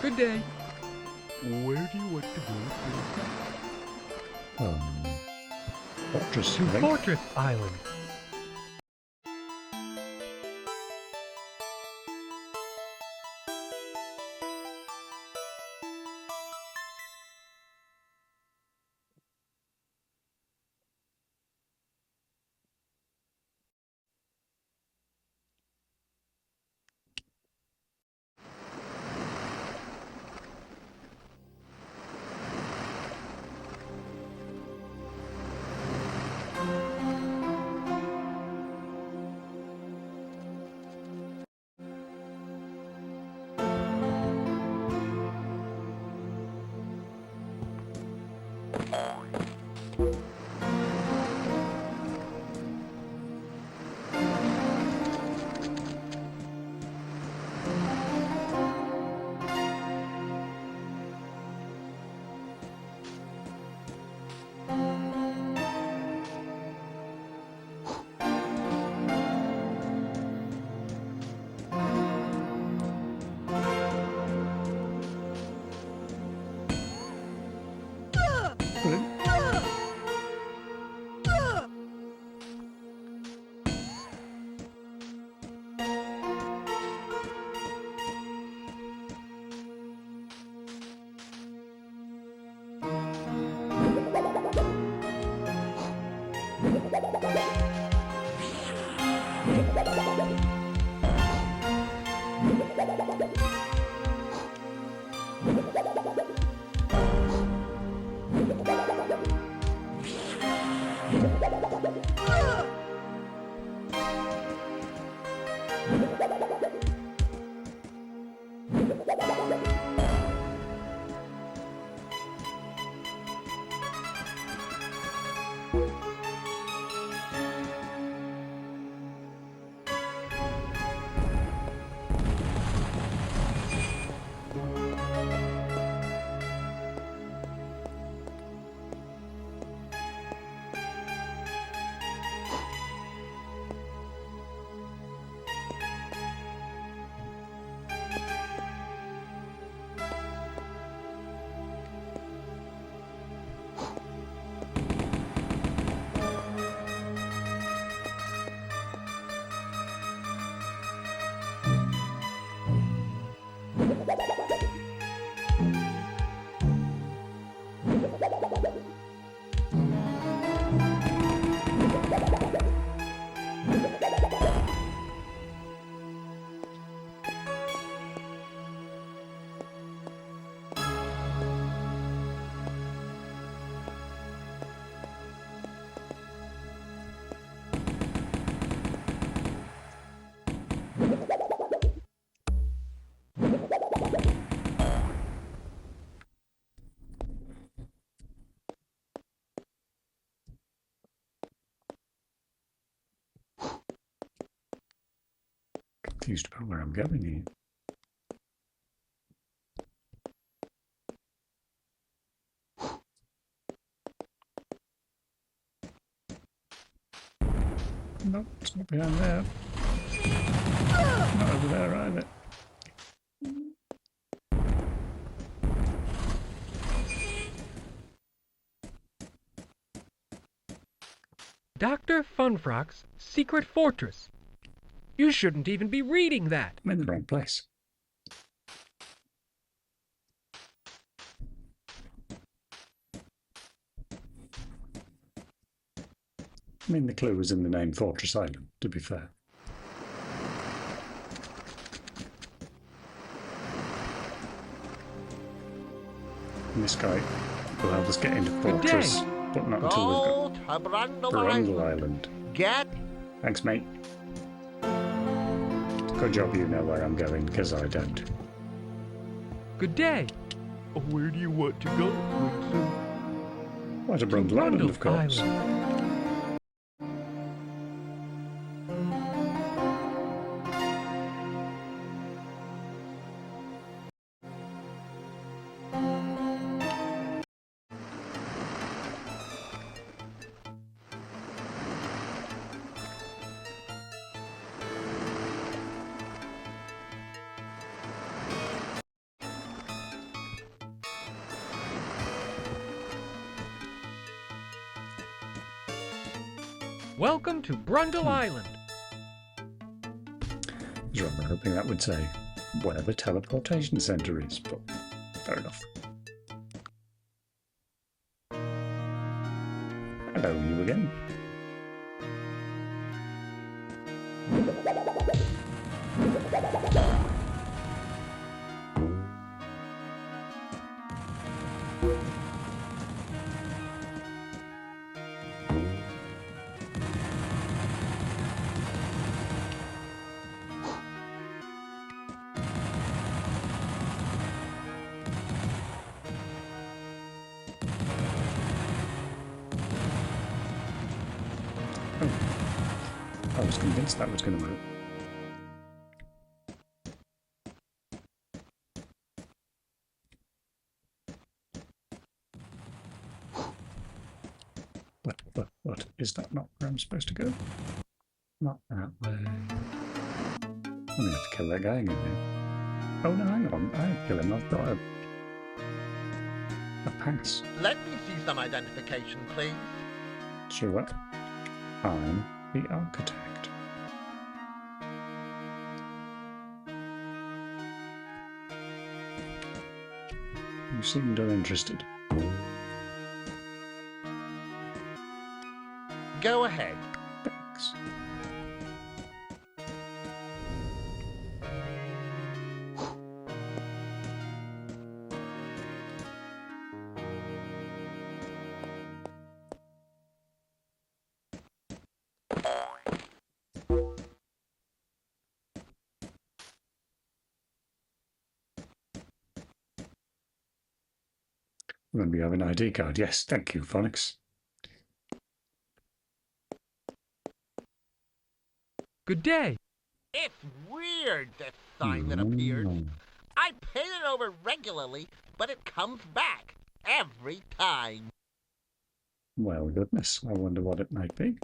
Good day. Where do you want to go, Fortress, To I think. Fortress Island. Confused about where I'm going here. Nope, it's not behind there. Not over there either. Dr. Funfrock's Secret Fortress. You shouldn't even be reading that. I'm in the wrong place. I mean, the clue was in the name Fortress Island, to be fair. And this guy will help us get into Good day. Fortress, but not until Go we've to got Brundle Brundle Island. Island. Get Thanks, mate. Good job you know where I'm going, because I don't. Good day. Where do you want to go, Winston? Why to Brundle Island, of course. Island. Welcome to Brundle Island. I was rather hoping that would say where the teleportation center is, but fair enough. Hello, you again. I was convinced that was going to work. What? Is that not where I'm supposed to go? Not that way. I'm going to have to kill that guy again now. Oh no, hang on. I'll kill him. I've got a pass. Let me see some identification, please. Sure. I'm the architect. You seemed uninterested. Go ahead. Thanks. Remember, you have an ID card. Yes, thank you, Phonics. Good day. It's weird, this sign that appeared. I paint it over regularly, but it comes back every time. Well, goodness, I wonder what it might be.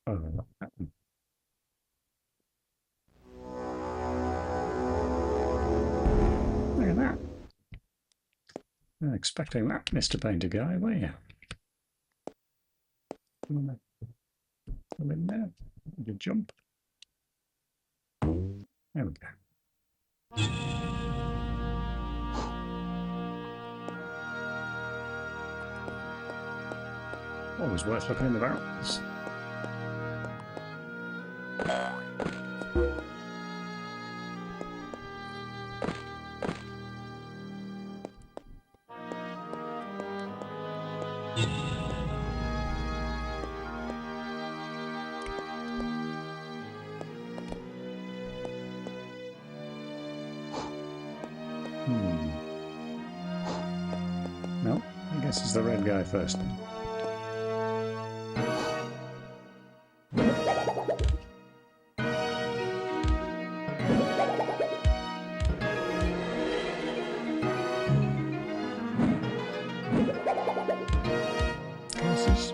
Oh, that one. Look at that. Not expecting that, Mr. Painter guy, were you? Come in there. You jump. There we go. Always worth looking in the barrels. No, I guess it's the red guy first. Glasses.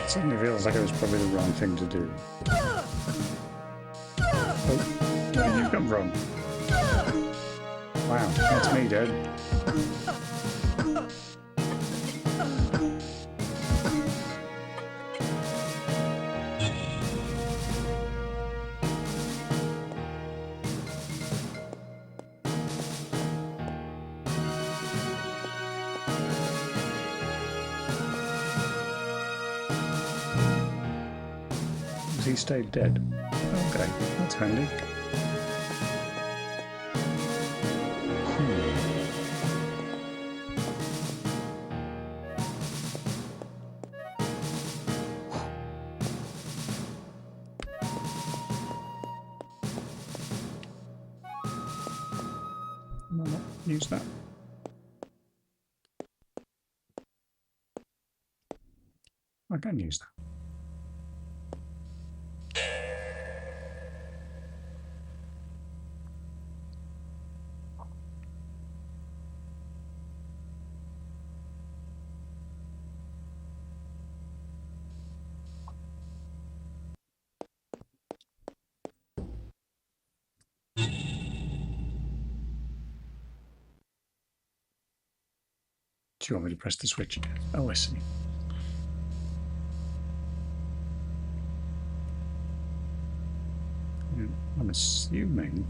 Certainly feels like it was probably the wrong thing to do. Oh, where did you come from? Wow, that's me dead. He stayed dead. Okay, that's handy. No, use that. I can use that. Do you want me to press the switch again? Oh, I see. I'm assuming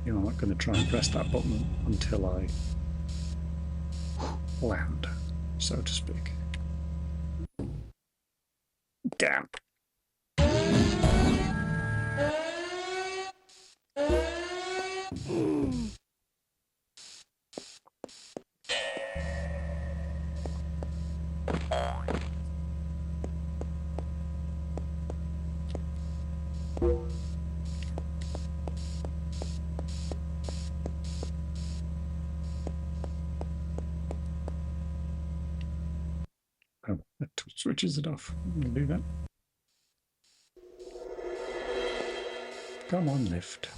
you're not going to try and press that button until I land, so to speak. Damn. Oh, that switches it off. I'm going to do that. Come on, lift.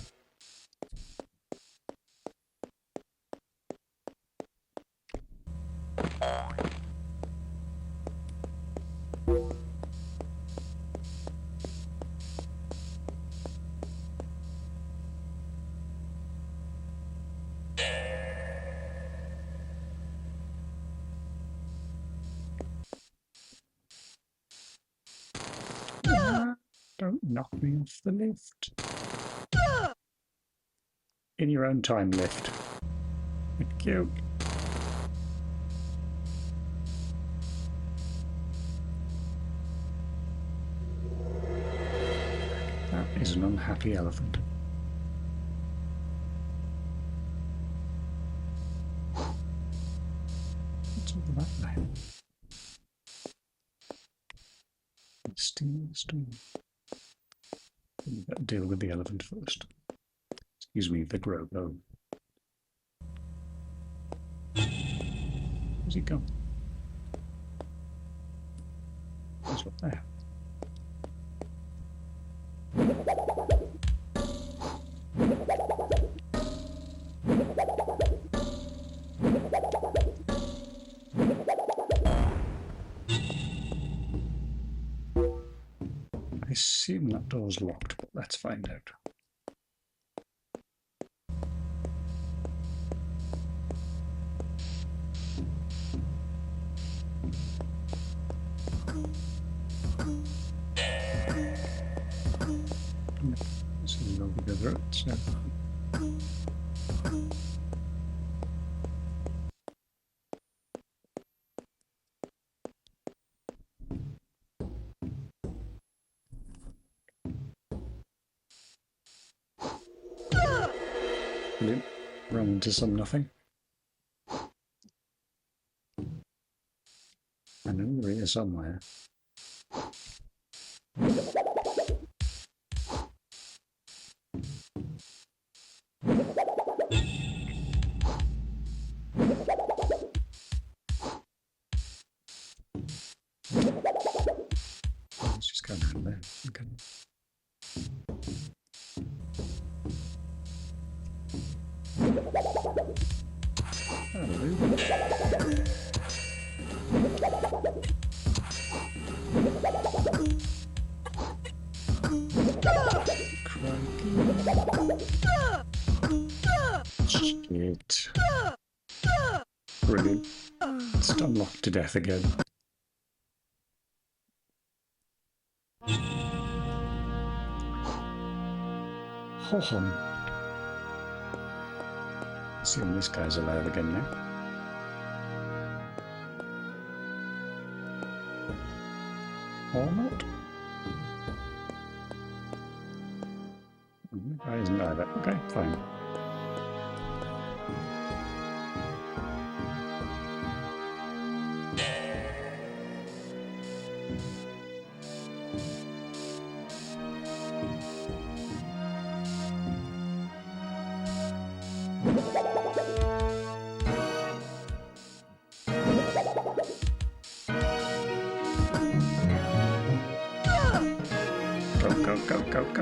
Don't knock me off the lift. In your own time, lift. Thank you. That is an unhappy elephant. What's all that now? Steam. We better deal with the elephant first. Excuse me, the Grogo. Where's he gone? He's up there. I assume that door's locked, but let's find out. This is over the road, so. Brilliant. Run into some nothing. I know they're here somewhere. Let's just go down there. Okay. Right. Brilliant. Still knocked to death again. Ho hum. Assuming this guy's alive again now. Or not. The guy isn't either. Okay, fine.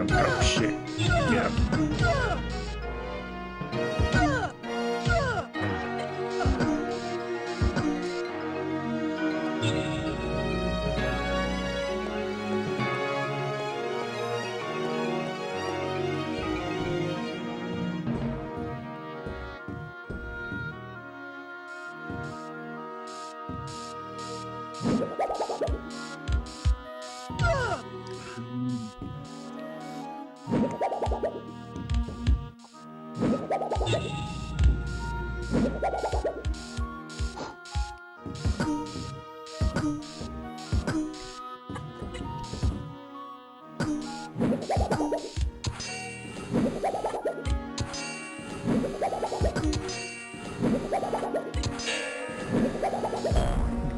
Go, shit. Yeah.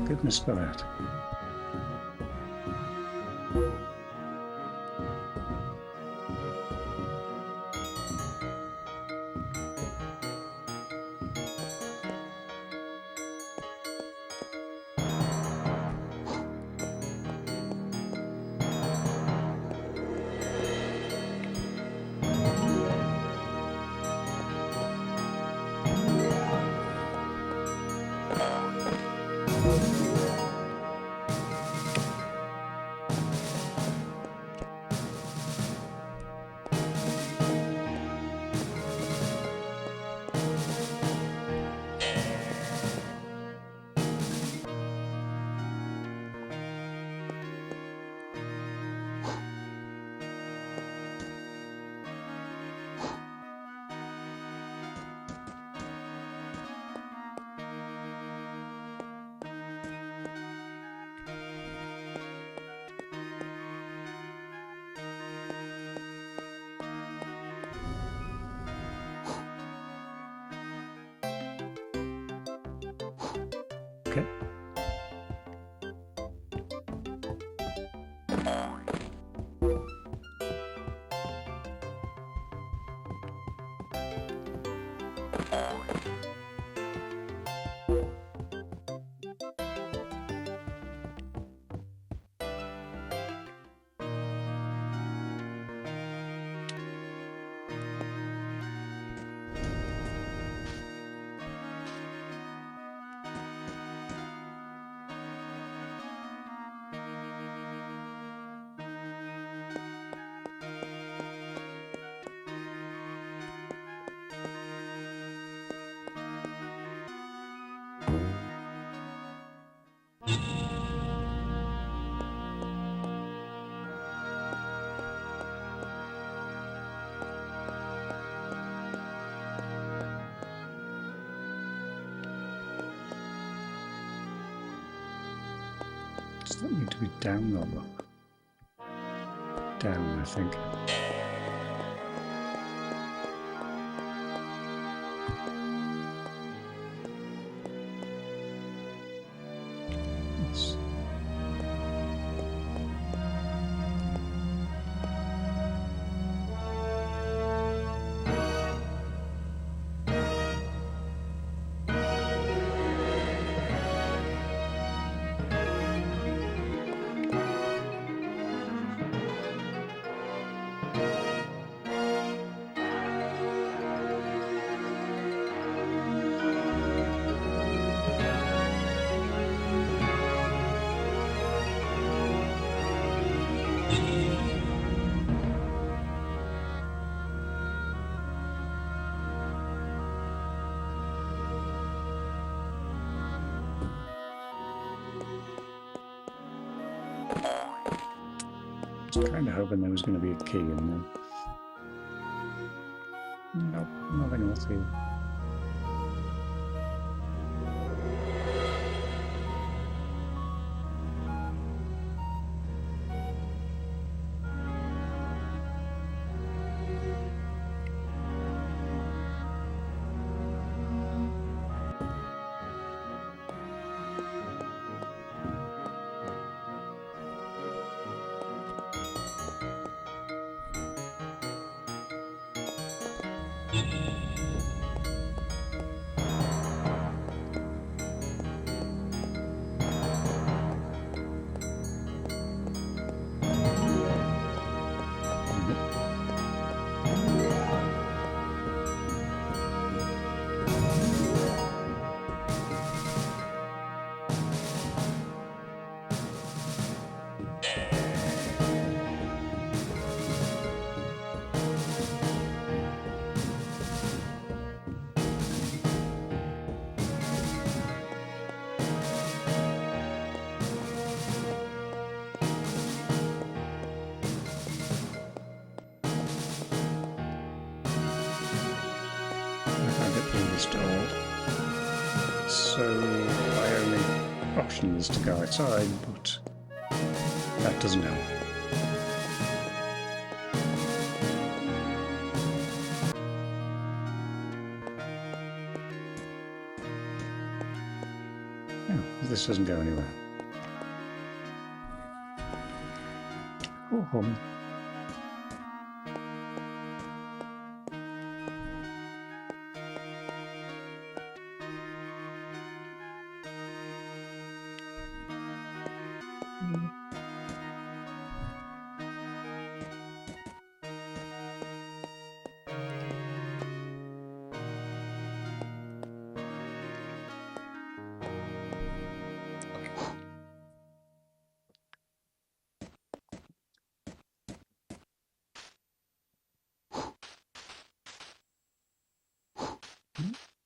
Goodness for that. Okay. Does that need to be down or up? Down, I think. Yes. just kind of hoping there was going to be a key in there. Nope, nothing else here. Installed. So my only option is to go outside, but that doesn't help. Oh, this doesn't go anywhere. Oh,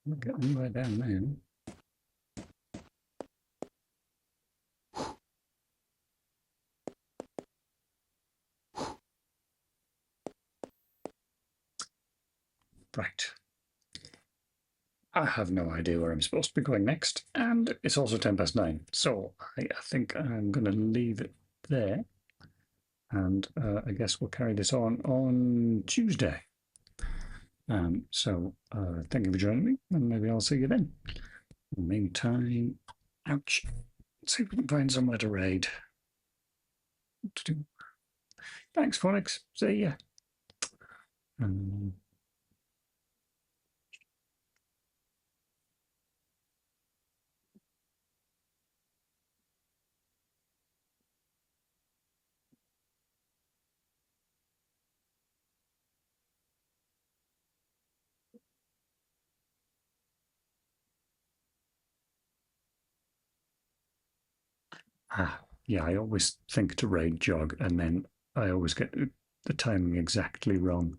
not getting anywhere down there. Right. I have no idea where I'm supposed to be going next, and it's also 9:10, so I think I'm going to leave it there, and I guess we'll carry this on Tuesday. So thank you for joining me, and maybe I'll see you then. In the meantime, ouch. Let's see if we can find somewhere to raid. What to do? Thanks, Phonics. See ya. Yeah, I always think to raid Jog, and then I always get the timing exactly wrong.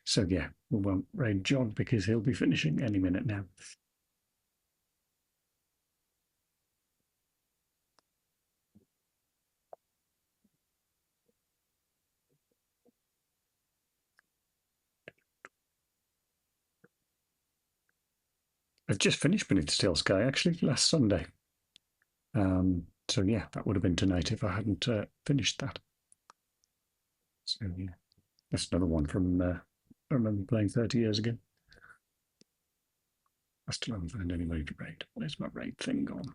So yeah, we won't raid Jog because he'll be finishing any minute now. I've just finished Beneath the Steel Sky actually last Sunday. So yeah, that would have been tonight if I hadn't finished that. So yeah, that's another one from I remember playing 30 years ago. I still haven't found anybody to raid. Where's my raid thing gone?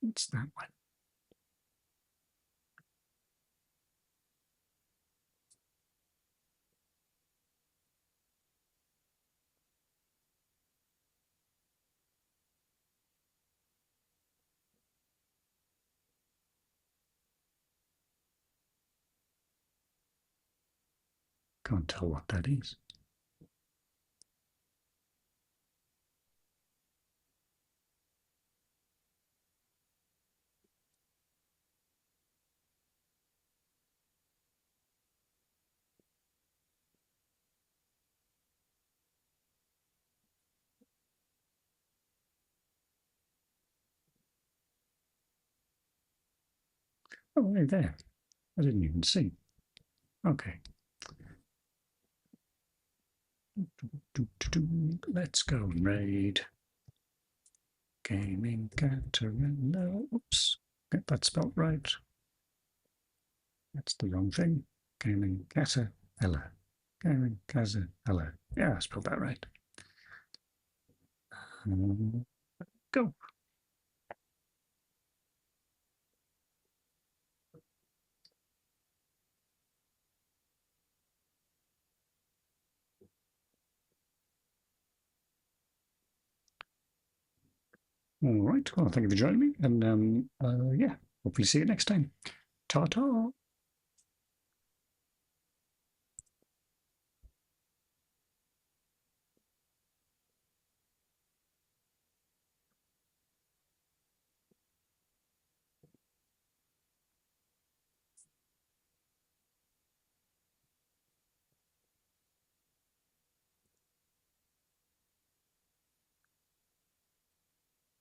It's that one. Can't tell what that is. Oh, right there. I didn't even see. Okay. Let's go and raid. Gaming Catarella. Oops. Get that spelt right. That's the wrong thing. Gaming Catarella. Gaming Catarella. Yeah, I spelled that right. Go. All right. Well, thank you for joining me. And yeah, hopefully see you next time. Ta-ta.